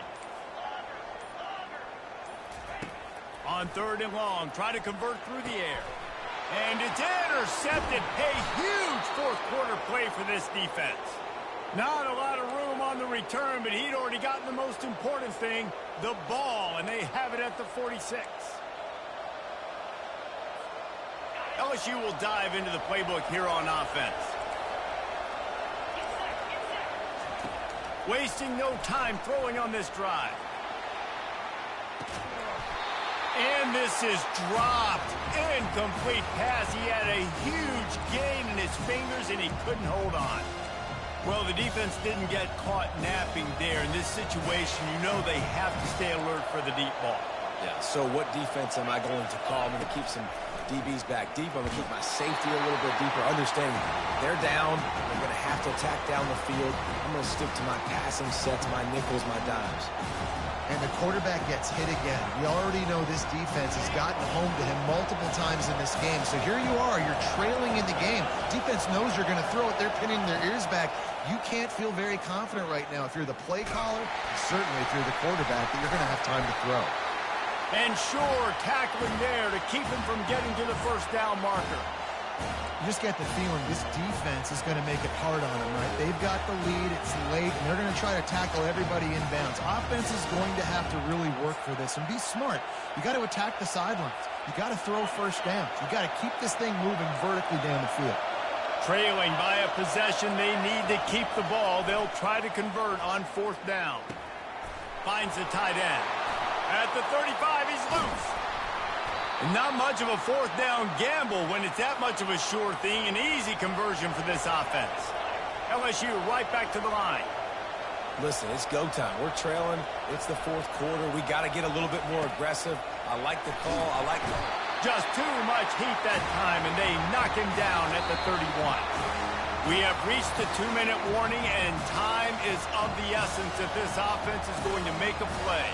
On third and long, try to convert through the air. And it's intercepted. A huge fourth quarter play for this defense. Not a lot of room on the return, but he'd already gotten the most important thing, the ball, and they have it at the 46. LSU will dive into the playbook here on offense. Wasting no time throwing on this drive. And this is dropped. Incomplete pass. He had a huge gain in his fingers, and he couldn't hold on. Well, the defense didn't get caught napping there. In this situation, you know they have to stay alert for the deep ball. Yeah, so what defense am I going to call? I'm going to keep some DBs back deep. I'm going to keep my safety a little bit deeper, understanding they're down. They're going to have to attack down the field. I'm going to stick to my passing sets, my nickels, my dimes. And the quarterback gets hit again. We already know this defense has gotten home to him multiple times in this game. So here you are, you're trailing in the game. Defense knows you're going to throw it. They're pinning their ears back. You can't feel very confident right now if you're the play caller, certainly if you're the quarterback, that you're going to have time to throw. And sure, tackling there to keep him from getting to the first down marker. You just get the feeling this defense is going to make it hard on them, right? They've got the lead, it's late, and they're going to try to tackle everybody inbounds. Offense is going to have to really work for this and be smart. You got to attack the sidelines. You got to throw first downs. You got to keep this thing moving vertically down the field. Trailing by a possession, they need to keep the ball. They'll try to convert on fourth down. Finds the tight end. At the 35, he's loose. Not much of a fourth down gamble when it's that much of a sure thing. An easy conversion for this offense. LSU right back to the line. Listen, it's go time. We're trailing. It's the fourth quarter. We got to get a little bit more aggressive. I like the call. I like the... Just too much heat that time, and they knock him down at the 31. We have reached the 2-minute warning, and time is of the essence if this offense is going to make a play.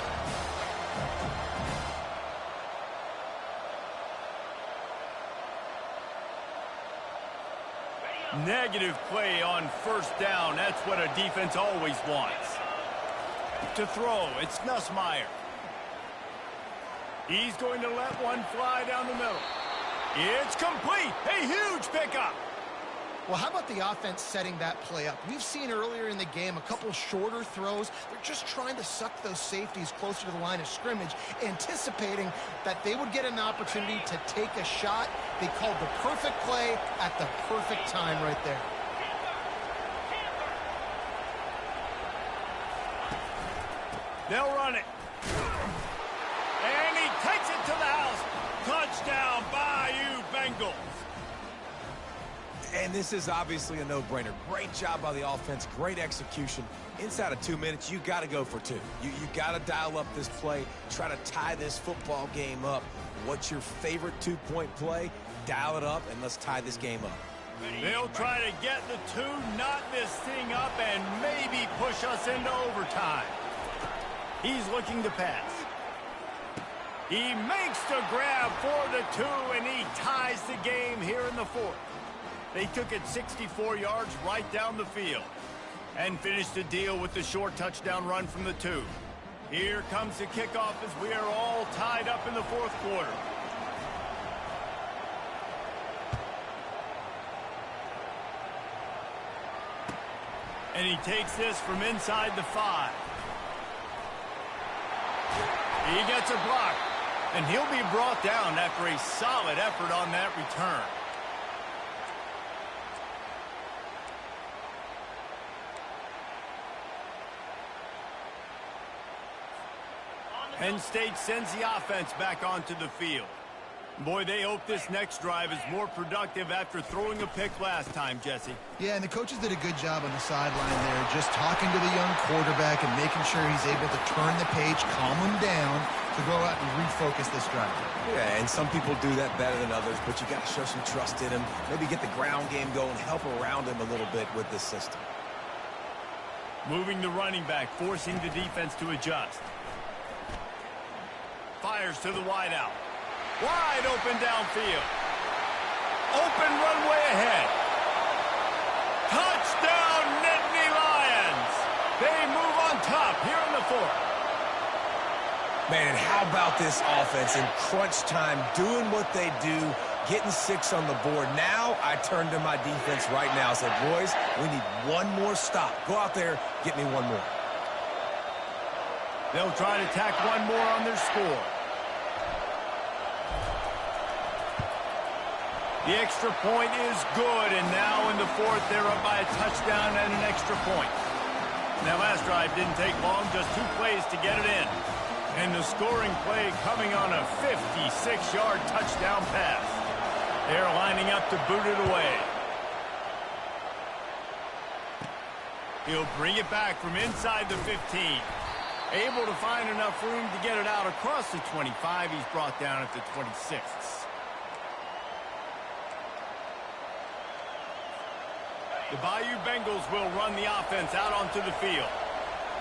Negative play on first down. That's what a defense always wants. To throw, it's Nussmeier. He's going to let one fly down the middle. It's complete. A huge pickup. Well, how about the offense setting that play up? We've seen earlier in the game a couple shorter throws. They're just trying to suck those safeties closer to the line of scrimmage, anticipating that they would get an opportunity to take a shot. They called the perfect play at the perfect time right there. They'll run it. And he takes it to the house. Touchdown, Bayou Bengals. And this is obviously a no-brainer. Great job by the offense, great execution. Inside of 2 minutes, you got to go for two. You got to dial up this play, try to tie this football game up. What's your favorite two-point play? Dial it up, and let's tie this game up. They'll try to get the two, knot this thing up, and maybe push us into overtime. He's looking to pass. He makes the grab for the two, and he ties the game here in the fourth. They took it 64 yards right down the field and finished the deal with the short touchdown run from the two. Here comes the kickoff as we are all tied up in the fourth quarter. And he takes this from inside the 5. He gets a block. And he'll be brought down after a solid effort on that return. Penn State sends the offense back onto the field. Boy, they hope this next drive is more productive after throwing a pick last time, Jesse. Yeah, and the coaches did a good job on the sideline there, just talking to the young quarterback and making sure he's able to turn the page, calm him down, to go out and refocus this drive. Yeah, and some people do that better than others, but you got to show some trust in him, maybe get the ground game going, help around him a little bit with this system. Moving the running back, forcing the defense to adjust. Fires to the wideout. Wide open downfield. Open runway ahead. Touchdown, Nittany Lions. They move on top here in the fourth. Man, and how about this offense in crunch time, doing what they do, getting 6 on the board. Now I turn to my defense right now and say, boys, we need one more stop. Go out there, get me one more. They'll try to tack one more on their score. The extra point is good, and now in the fourth, they're up by a touchdown and an extra point. That last drive didn't take long, just 2 plays to get it in. And the scoring play coming on a 56-yard touchdown pass. They're lining up to boot it away. He'll bring it back from inside the 15. Able to find enough room to get it out across the 25. He's brought down at the 26. The Bayou Bengals will run the offense out onto the field.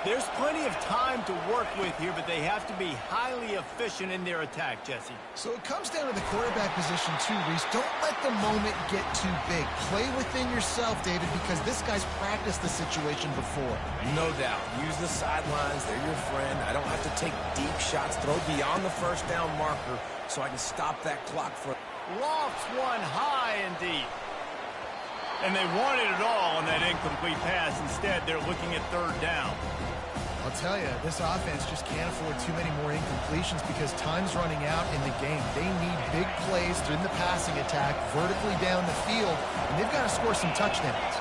There's plenty of time to work with here, but they have to be highly efficient in their attack, Jesse. So it comes down to the quarterback position too, Reese. Don't let the moment get too big. Play within yourself, David, because this guy's practiced the situation before. No doubt. Use the sidelines. They're your friend. I don't have to take deep shots. Throw beyond the first down marker so I can stop that clock for... Lofts one high and deep. And they wanted it all on that incomplete pass. Instead, they're looking at third down. I'll tell you, this offense just can't afford too many more incompletions because time's running out in the game. They need big plays in the passing attack, vertically down the field, and they've got to score some touchdowns.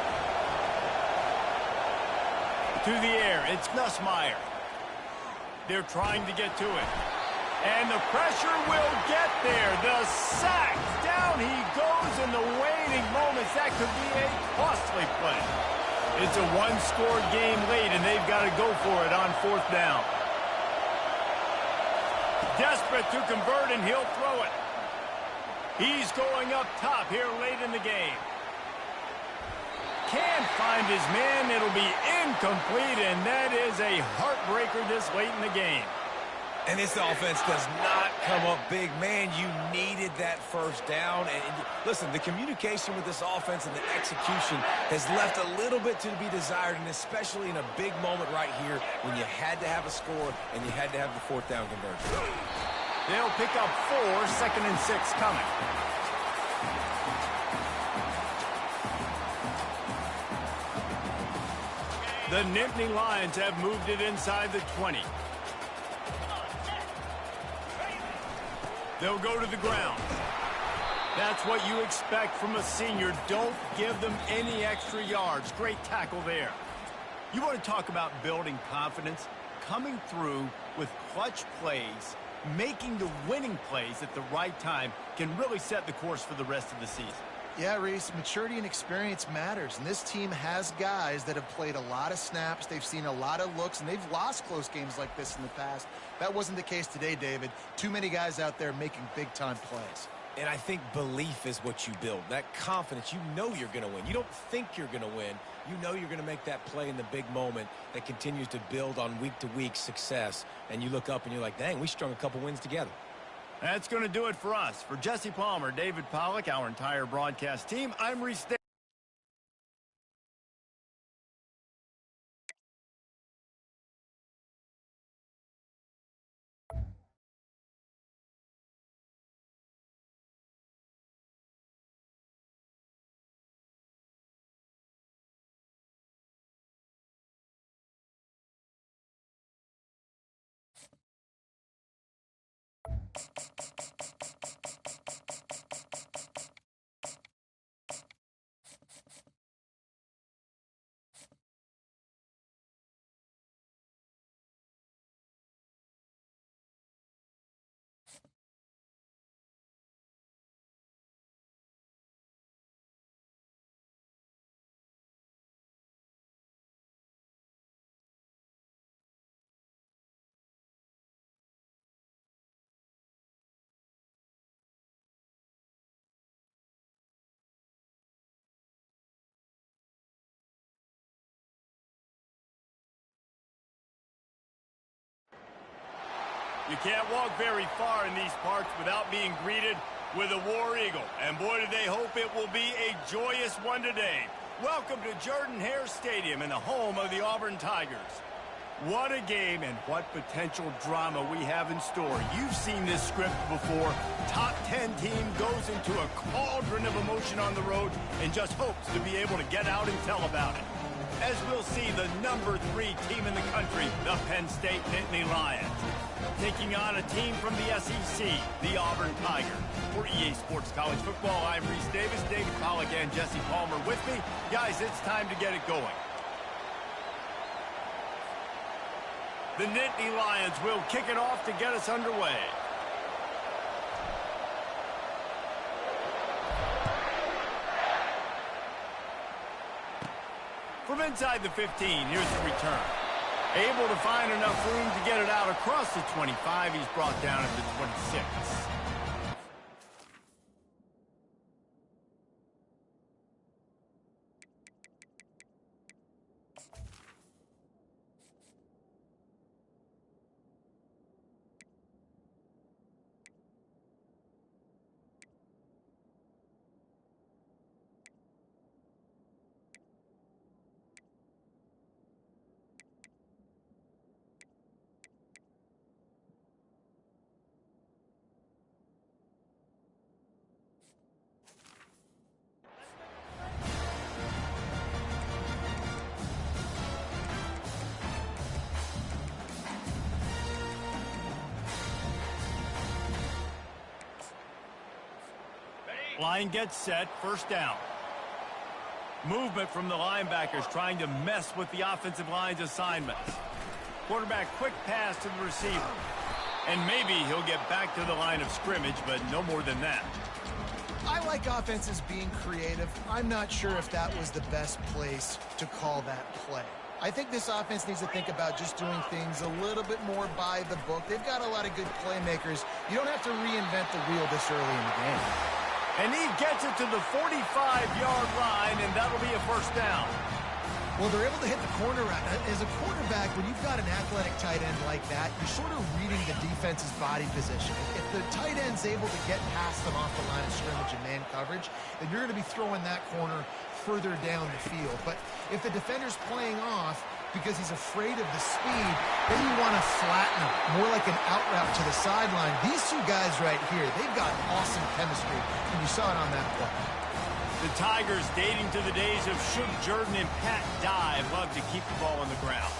To the air, it's Nussmeier. They're trying to get to it. And the pressure will get there. The sack. Down he goes in the waning moments. That could be a costly play. It's a one-score game late, and they've got to go for it on fourth down. Desperate to convert, and he'll throw it. He's going up top here late in the game. Can't find his man. It'll be incomplete, and that is a heartbreaker this late in the game. And this offense does not come up big. Man, you needed that first down. And listen, the communication with this offense and the execution has left a little bit to be desired, and especially in a big moment right here when you had to have a score and you had to have the fourth down conversion. They'll pick up 4, 2nd and 6 coming. The Nittany Lions have moved it inside the 20. They'll go to the ground. That's what you expect from a senior. Don't give them any extra yards. Great tackle there. You want to talk about building confidence? Coming through with clutch plays, making the winning plays at the right time can really set the course for the rest of the season. Yeah, Reese, maturity and experience matters, and this team has guys that have played a lot of snaps, they've seen a lot of looks, and they've lost close games like this in the past. That wasn't the case today, David. Too many guys out there making big-time plays. And I think belief is what you build. That confidence, you know you're going to win. You don't think you're going to win. You know you're going to make that play in the big moment that continues to build on week-to-week success. And you look up and you're like, dang, we strung a couple wins together. That's going to do it for us. For Jesse Palmer, David Pollack, our entire broadcast team, I'm Reese. You can't walk very far in these parts without being greeted with a War Eagle. And boy, do they hope it will be a joyous one today. Welcome to Jordan-Hare Stadium and the home of the Auburn Tigers. What a game and what potential drama we have in store. You've seen this script before. Top 10 team goes into a cauldron of emotion on the road and just hopes to be able to get out and tell about it. As we'll see the number 3 team in the country, the Penn State Nittany Lions, taking on a team from the SEC, the Auburn Tigers. For EA Sports College Football, I'm Reese Davis, David Pollack, and Jesse Palmer with me. Guys, it's time to get it going. The Nittany Lions will kick it off to get us underway. From inside the 15, here's the return. Able to find enough room to get it out across the 25. He's brought down at the 26. Line gets set, first down. Movement from the linebackers trying to mess with the offensive line's assignments. Quarterback quick pass to the receiver. And maybe he'll get back to the line of scrimmage, but no more than that. I like offenses being creative. I'm not sure if that was the best place to call that play. I think this offense needs to think about just doing things a little bit more by the book. They've got a lot of good playmakers. You don't have to reinvent the wheel this early in the game. And he gets it to the 45-yard line, and that'll be a first down. Well, they're able to hit the corner. As a quarterback, when you've got an athletic tight end like that, you're sort of reading the defense's body position. If the tight end's able to get past them off the line of scrimmage and man coverage, then you're going to be throwing that corner further down the field. But if the defender's playing off because he's afraid of the speed, then you want to flatten him, more like an out route to the sideline. These two guys right here, they've got awesome chemistry, and you saw it on that play. The Tigers, dating to the days of Shook Jordan and Pat Dye, love to keep the ball on the ground.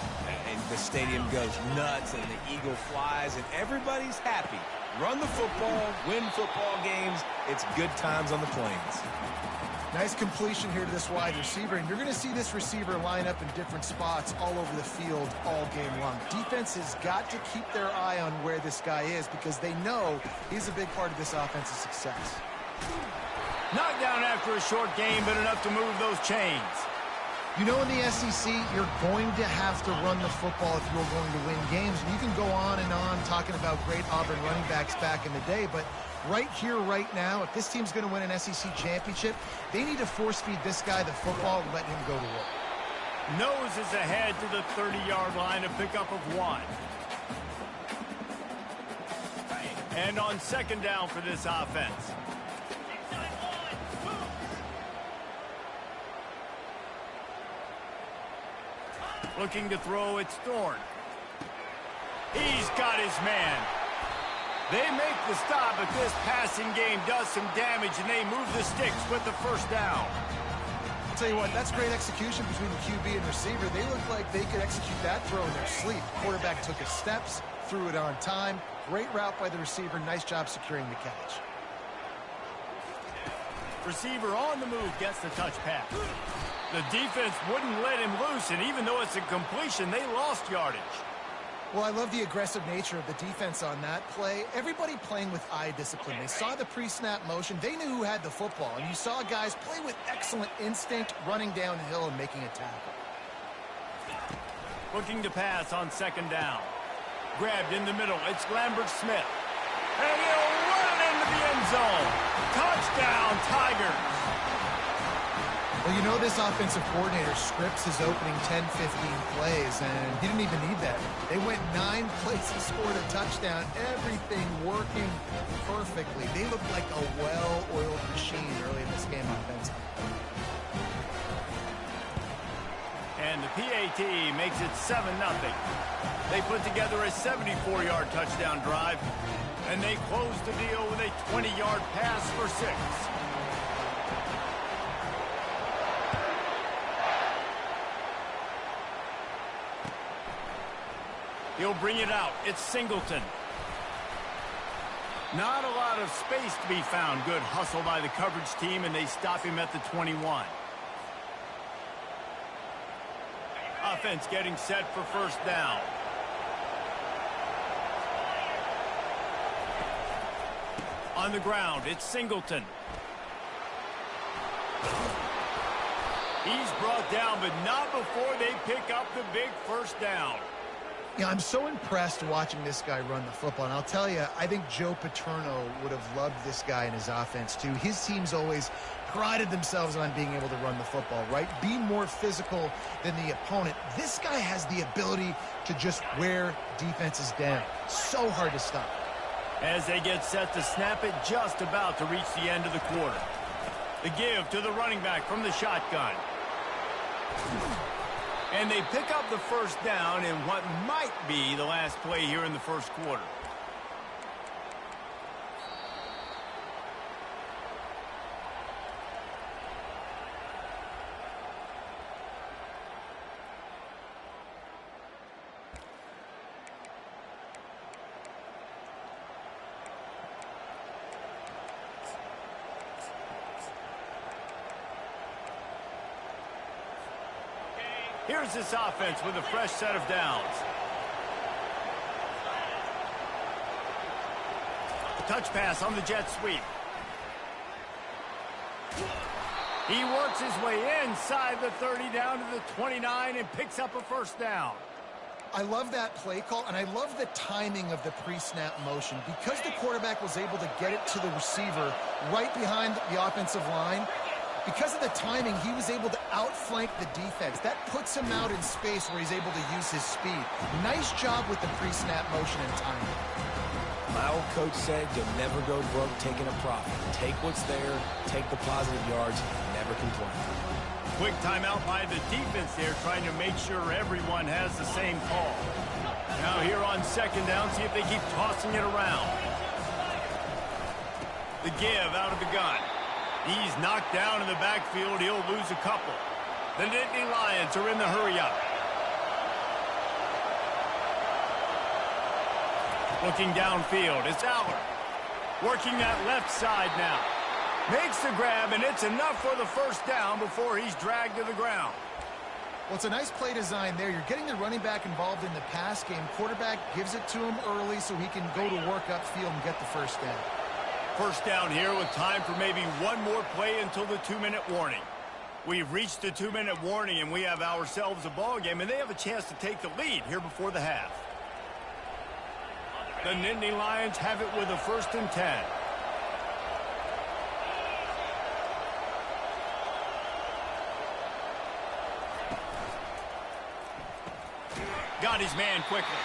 And the stadium goes nuts, and the eagle flies, and everybody's happy. Run the football, win football games. It's good times on the Plains. Nice completion here to this wide receiver, and you're going to see this receiver line up in different spots all over the field all game long. Defense has got to keep their eye on where this guy is because they know he's a big part of this offense's success. Knocked down after a short game, but enough to move those chains. You know, in the SEC, you're going to have to run the football if you're going to win games. And you can go on and on talking about great Auburn running backs back in the day, but right here, right now, if this team's going to win an SEC championship, they need to force-feed this guy the football and let him go to work. Noses ahead to the 30-yard line, a pickup of 1. And on second down for this offense. Looking to throw, it's Thorne. He's got his man. They make the stop, but this passing game does some damage, and they move the sticks with the first down. I'll tell you what, that's great execution between the QB and receiver. They look like they could execute that throw in their sleep. Quarterback took his steps, threw it on time. Great route by the receiver. Nice job securing the catch. Receiver on the move gets the touch pass. The defense wouldn't let him loose, and even though it's a completion, they lost yardage. Well, I love the aggressive nature of the defense on that play. Everybody playing with eye discipline. They saw the pre-snap motion. They knew who had the football, and you saw guys play with excellent instinct, running downhill and making a tackle. Looking to pass on second down. Grabbed in the middle. It's Lambert-Smith. And he'll run it into the end zone. Touchdown, Tigers. Well, you know this offensive coordinator scripts his opening 10, 15 plays, and he didn't even need that. They went 9 plays and scored a touchdown. Everything working perfectly. They looked like a well-oiled machine early in this game offensively. And the PAT makes it 7-0. They put together a 74-yard touchdown drive, and they close the deal with a 20-yard pass for 6. He'll bring it out. It's Singleton. Not a lot of space to be found. Good hustle by the coverage team, and they stop him at the 21. Offense getting set for first down. On the ground, it's Singleton. He's brought down, but not before they pick up the big first down. Yeah, I'm so impressed watching this guy run the football. And I'll tell you, I think Joe Paterno would have loved this guy in his offense, too. His teams always prided themselves on being able to run the football, right? Be more physical than the opponent. This guy has the ability to just wear defenses down. So hard to stop. As they get set to snap it, just about to reach the end of the quarter. The give to the running back from the shotgun. And they pick up the first down in what might be the last play here in the first quarter. Here's this offense with a fresh set of downs. Touch pass on the jet sweep. He works his way inside the 30 down to the 29 and picks up a first down. I love that play call, and I love the timing of the pre-snap motion. Because the quarterback was able to get it to the receiver right behind the offensive line, because of the timing, he was able to outflank the defense. That puts him out in space where he's able to use his speed. Nice job with the pre-snap motion and timing. My old coach said you'll never go broke taking a profit. Take what's there, take the positive yards, never complain. Quick timeout by the defense there, trying to make sure everyone has the same call. Now here on second down, see if they keep tossing it around. The give out of the gun. He's knocked down in the backfield. He'll lose a couple. The Nittany Lions are in the hurry-up. Looking downfield, it's Aller. Working that left side now. Makes the grab, and it's enough for the first down before he's dragged to the ground. Well, it's a nice play design there. You're getting the running back involved in the pass game. Quarterback gives it to him early so he can go to work upfield and get the first down. First down here with time for maybe one more play until the 2-minute warning. We've reached the 2-minute warning, and we have ourselves a ball game, and they have a chance to take the lead here before the half. The Nittany Lions have it with a 1st and 10. Got his man quickly.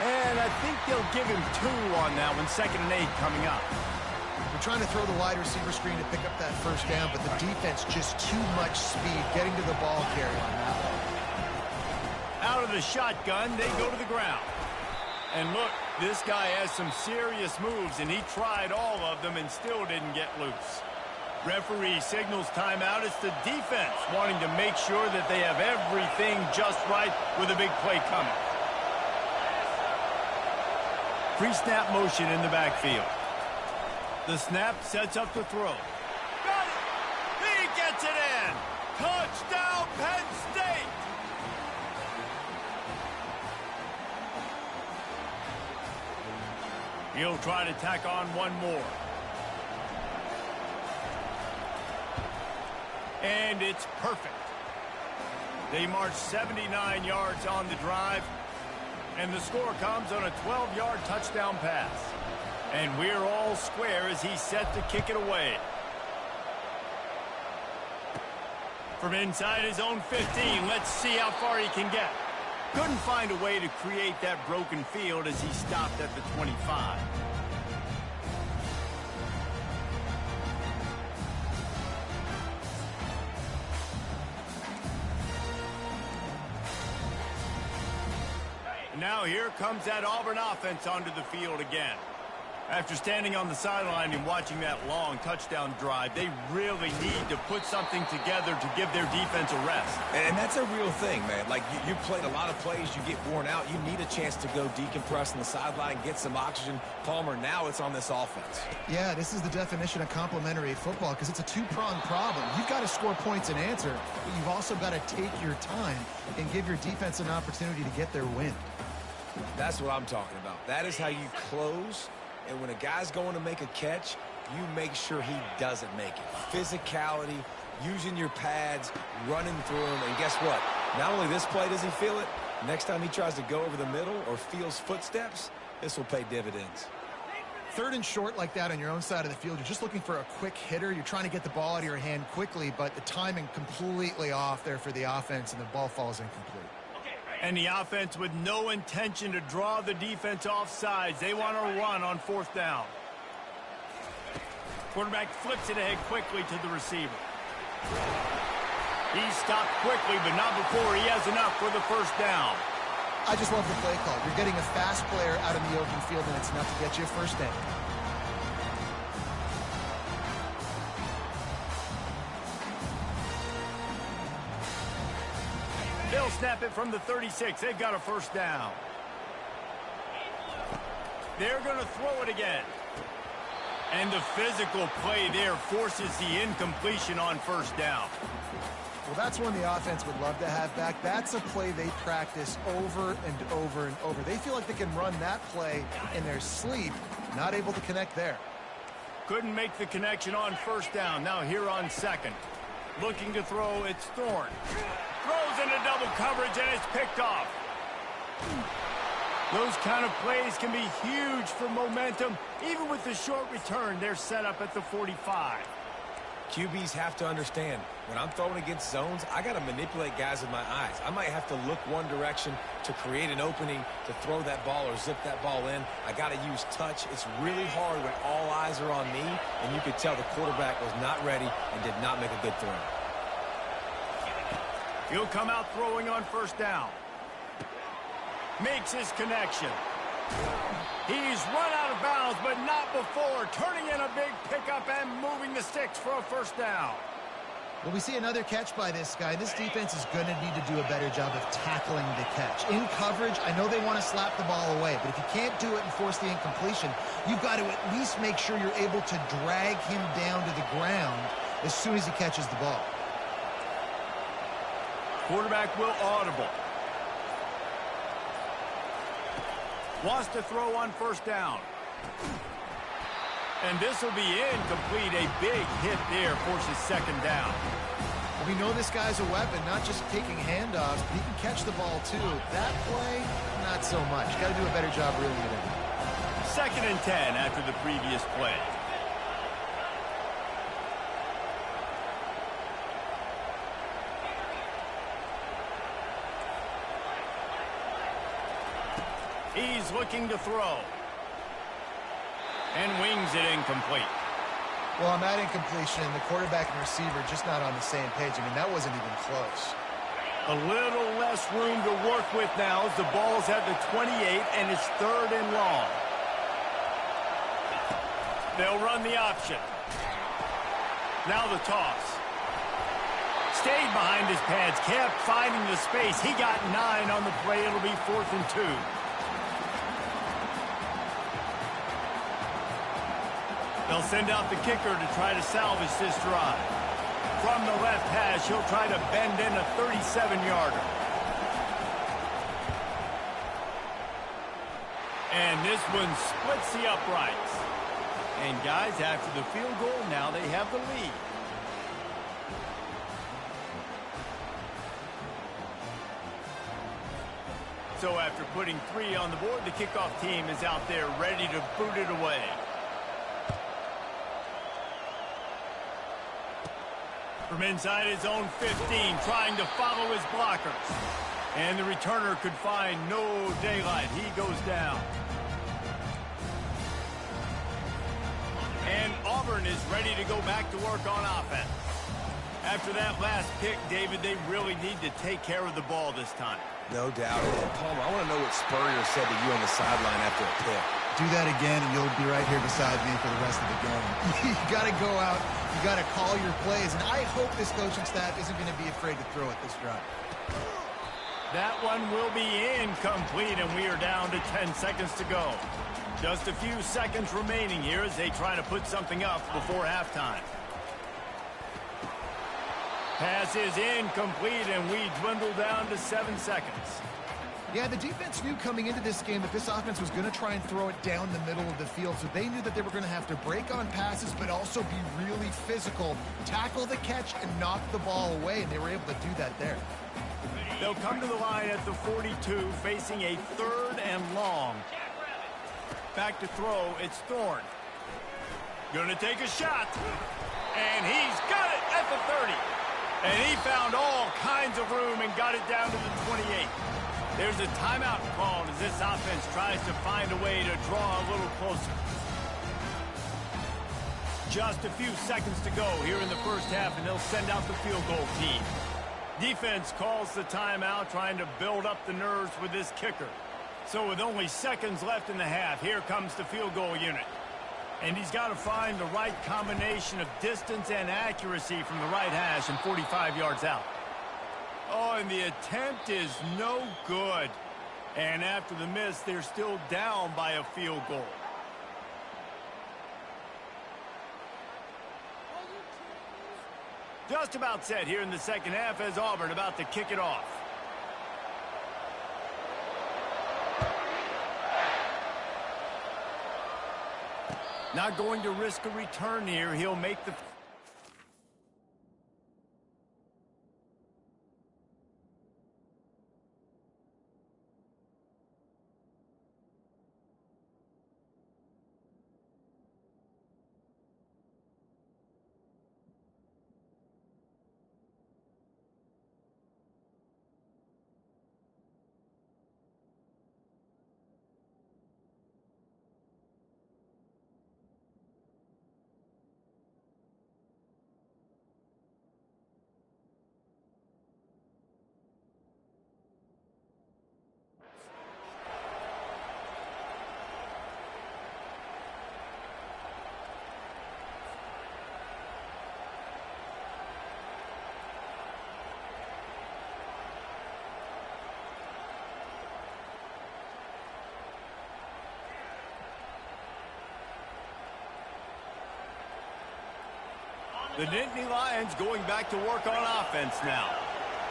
And I think they'll give him 2 on that one. 2nd and 8 coming up. We're trying to throw the wide receiver screen to pick up that first down, but the defense just too much speed getting to the ball carrier on that one. Out of the shotgun, they go to the ground. And look, this guy has some serious moves, and he tried all of them and still didn't get loose. Referee signals timeout. It's the defense wanting to make sure that they have everything just right with a big play coming. Pre-snap motion in the backfield. The snap sets up the throw. Got it! He gets it in! Touchdown, Penn State! He'll try to tack on one more. And it's perfect. They march 79 yards on the drive, and the score comes on a 12-yard touchdown pass. And we're all square as he's set to kick it away. From inside his own 15, let's see how far he can get. Couldn't find a way to create that broken field as he stopped at the 25. Now here comes that Auburn offense onto the field again. After standing on the sideline and watching that long touchdown drive, they really need to put something together to give their defense a rest. And that's a real thing, man. Like, you played a lot of plays, you get worn out, you need a chance to go decompress on the sideline, get some oxygen. Palmer, now it's on this offense. Yeah, this is the definition of complementary football because it's a two-pronged problem. You've got to score points and answer, but you've also got to take your time and give your defense an opportunity to get their win. That's what I'm talking about. That is how you close. And when a guy's going to make a catch, you make sure he doesn't make it. Physicality, using your pads, running through him. And guess what? Not only this play does he feel it, next time he tries to go over the middle or feels footsteps, this will pay dividends. Third and short like that on your own side of the field, you're just looking for a quick hitter. You're trying to get the ball out of your hand quickly, but the timing completely off there for the offense, and the ball falls incomplete. And the offense with no intention to draw the defense off sides. They want to run on fourth down. Quarterback flips it ahead quickly to the receiver. He stopped quickly, but not before he has enough for the first down. I just love the play call. You're getting a fast player out in the open field, and it's enough to get you a first down. They'll snap it from the 36. They've got a first down. They're going to throw it again. And the physical play there forces the incompletion on first down. Well, that's one the offense would love to have back. That's a play they practice over and over and over. They feel like they can run that play in their sleep, not able to connect there. Couldn't make the connection on first down. Now here on second. Looking to throw, it's Thorne. Throws into double coverage, and it's picked off. Those kind of plays can be huge for momentum. Even with the short return, they're set up at the 45. QBs have to understand, when I'm throwing against zones, I got to manipulate guys with my eyes. I might have to look one direction to create an opening to throw that ball or zip that ball in. I got to use touch. It's really hard when all eyes are on me, and you could tell the quarterback was not ready and did not make a good throw. He'll come out throwing on first down. Makes his connection. He's run out of bounds, but not before. Turning in a big pickup and moving the sticks for a first down. Well, we see another catch by this guy. This defense is going to need to do a better job of tackling the catch. In coverage, I know they want to slap the ball away, but if you can't do it and force the incompletion, you've got to at least make sure you're able to drag him down to the ground as soon as he catches the ball. Quarterback will audible. Wants to throw on first down. And this will be incomplete. A big hit there forces second down. Well, we know this guy's a weapon, not just taking handoffs, but he can catch the ball too. That play, not so much. Got to do a better job reeling it in. Second and 10 after the previous play. He's looking to throw. And wings it incomplete. Well, on that incompletion, the quarterback and receiver just not on the same page. I mean, that wasn't even close. A little less room to work with now as the ball's at the 28, and it's third and long. They'll run the option. Now the toss. Stayed behind his pads, kept finding the space. He got 9 on the play. It'll be 4th and 2. They'll send out the kicker to try to salvage this drive. From the left hash, he'll try to bend in a 37-yarder. And this one splits the uprights. And guys, after the field goal, now they have the lead. So after putting 3 on the board, the kickoff team is out there ready to boot it away. From inside his own 15, trying to follow his blockers. And the returner could find no daylight. He goes down. And Auburn is ready to go back to work on offense. After that last pick, David, they really need to take care of the ball this time. No doubt. And Palmer, I want to know what Spurrier said to you on the sideline after a pick. Do that again, and you'll be right here beside me for the rest of the game. You got to go out. You got to call your plays, and I hope this coaching staff isn't going to be afraid to throw it this drive. That one will be incomplete, and we are down to 10 seconds to go. Just a few seconds remaining here as they try to put something up before halftime. Pass is incomplete, and we dwindle down to 7 seconds. Yeah, the defense knew coming into this game that this offense was going to try and throw it down the middle of the field, so they knew that they were going to have to break on passes but also be really physical, tackle the catch, and knock the ball away, and they were able to do that there. They'll come to the line at the 42, facing a 3rd and long. Back to throw, it's Thorne. Gonna take a shot, and he's got it at the 30. And he found all kinds of room and got it down to the 28. There's a timeout called as this offense tries to find a way to draw a little closer. Just a few seconds to go here in the first half, and they'll send out the field goal team. Defense calls the timeout, trying to build up the nerves with this kicker. So with only seconds left in the half, here comes the field goal unit. And he's got to find the right combination of distance and accuracy from the right hash and 45 yards out. Oh, and the attempt is no good. And after the miss, they're still down by a field goal. Just about set here in the second half as Auburn about to kick it off. Not going to risk a return here. He'll make the... The Nittany Lions going back to work on offense now.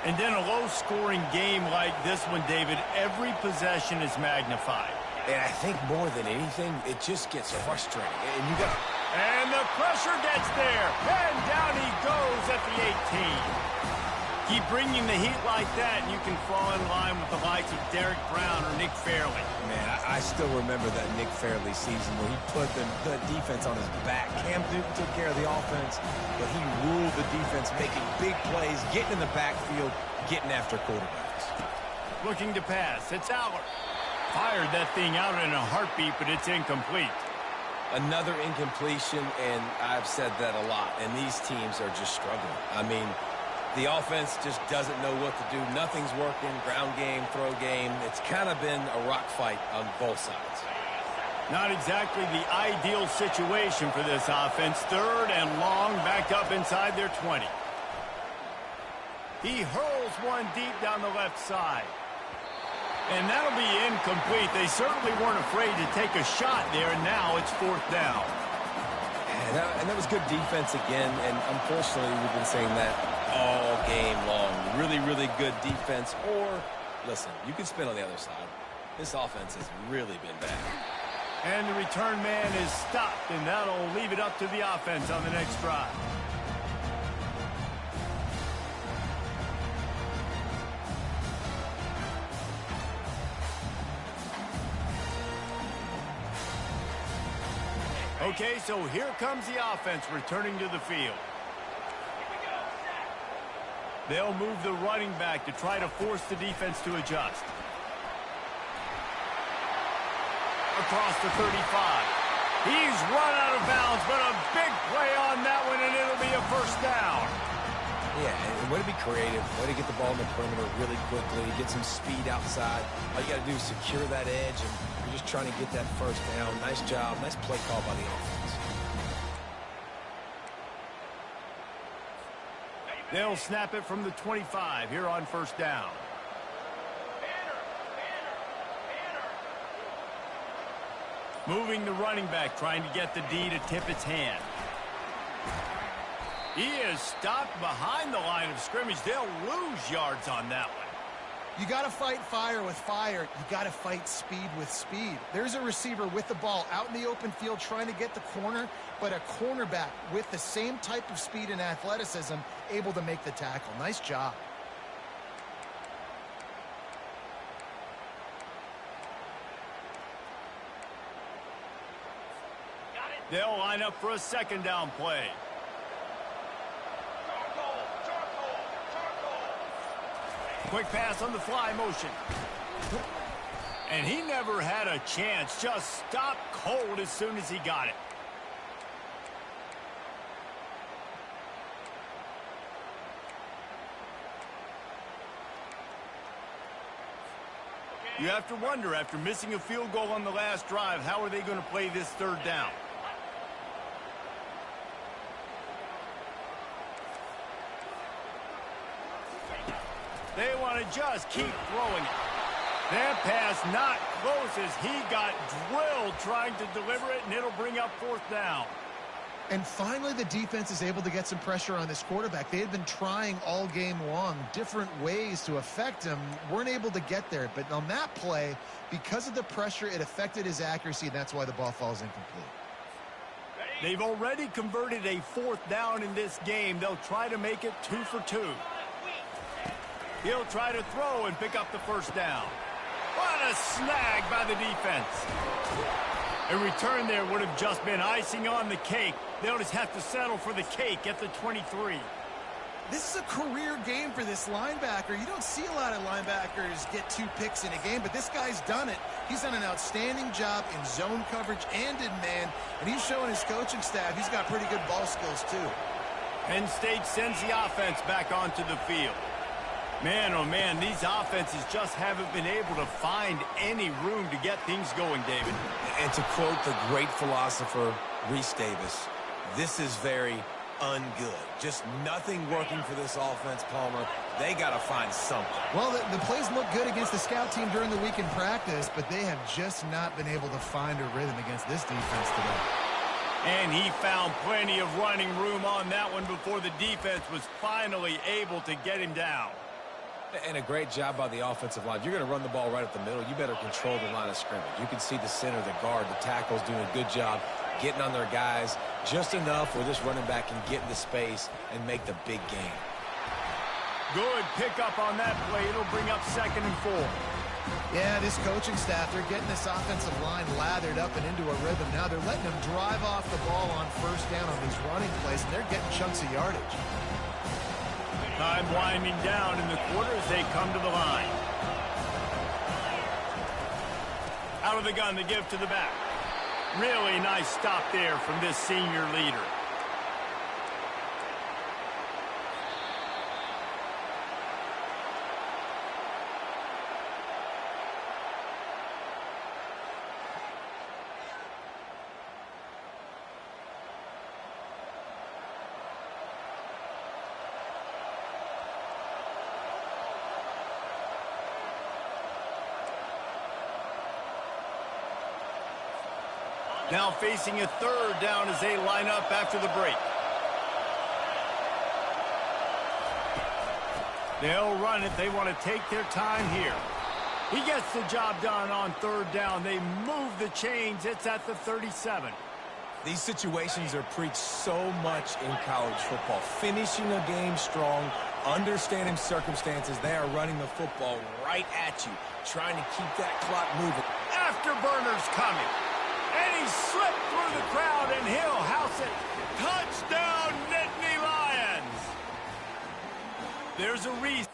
And in a low-scoring game like this one, David, every possession is magnified. And I think more than anything, it just gets frustrating. And you got... And the pressure gets there. And down he goes at the 18. Keep bringing the heat like that, and you can fall in line with the likes of Derek Brown or Nick Fairley. Man, I still remember that Nick Fairley season where he put the defense on his back. Cam Newton took care of the offense, but he ruled the defense, making big plays, getting in the backfield, getting after quarterbacks. Looking to pass. It's Aller. Fired that thing out in a heartbeat, but it's incomplete. Another incompletion, and I've said that a lot, and these teams are just struggling. I mean, the offense just doesn't know what to do. Nothing's working. Ground game, throw game. It's kind of been a rock fight on both sides. Not exactly the ideal situation for this offense. 3rd and long, back up inside their 20. He hurls one deep down the left side. And that'll be incomplete. They certainly weren't afraid to take a shot there, and now it's 4th down. And that was good defense again, and unfortunately, we've been saying that all game long. Really, really good defense, or, listen, you can spin on the other side. This offense has really been bad. And the return man is stopped, and that'll leave it up to the offense on the next drive. Okay, so here comes the offense returning to the field. They'll move the running back to try to force the defense to adjust. Across the 35. He's run out of bounds, but a big play on that one, and it'll be a first down. Yeah, and way to be creative, way to get the ball in the perimeter really quickly, get some speed outside. All you got to do is secure that edge, and you're just trying to get that first down. Nice job, nice play call by the offense. They'll snap it from the 25 here on first down. Moving the running back, trying to get the D to tip its hand. He is stopped behind the line of scrimmage. They'll lose yards on that one. You got to fight fire with fire. You got to fight speed with speed. There's a receiver with the ball out in the open field trying to get the corner, but a cornerback with the same type of speed and athleticism able to make the tackle. Nice job. They'll line up for a second down play. Quick pass on the fly motion. And he never had a chance. Just stopped cold as soon as he got it. You have to wonder, after missing a field goal on the last drive, how are they going to play this third down? They want to just keep throwing it. That pass not close as he got drilled trying to deliver it, and it'll bring up fourth down. And finally, the defense is able to get some pressure on this quarterback. They had been trying all game long different ways to affect him. Weren't able to get there. But on that play, because of the pressure, it affected his accuracy, and that's why the ball falls incomplete. They've already converted a fourth down in this game. They'll try to make it 2 for 2. He'll try to throw and pick up the first down. What a snag by the defense. A return there would have just been icing on the cake. They'll just have to settle for the cake at the 23. This is a career game for this linebacker. You don't see a lot of linebackers get 2 picks in a game, but this guy's done it. He's done an outstanding job in zone coverage and in man, and he's showing his coaching staff he's got pretty good ball skills too. Penn State sends the offense back onto the field. Man, oh man, these offenses just haven't been able to find any room to get things going, David. And to quote the great philosopher, Reese Davis, this is very ungood. Just nothing working for this offense, Palmer. They got to find something. Well, the plays look good against the scout team during the week in practice, but they have just not been able to find a rhythm against this defense today. And he found plenty of running room on that one before the defense was finally able to get him down. And a great job by the offensive line. If you're going to run the ball right up the middle, you better control the line of scrimmage. You can see the center, the guard, the tackles doing a good job getting on their guys just enough where this running back can get into space and make the big game. Good pickup on that play. It'll bring up 2nd and 4. Yeah, this coaching staff, they're getting this offensive line lathered up and into a rhythm. Now they're letting them drive off the ball on first down on these running plays, and they're getting chunks of yardage. Time winding down in the quarter as they come to the line. Out of the gun, they give to the back. Really nice stop there from this senior leader. Now facing a third down as they line up after the break. They'll run it. They want to take their time here. He gets the job done on third down. They move the chains. It's at the 37. These situations are preached so much in college football. Finishing a game strong, understanding circumstances. They are running the football right at you, trying to keep that clock moving. Afterburner's coming. And he slipped through the crowd, and he'll house it. Touchdown, Nittany Lions! There's a reason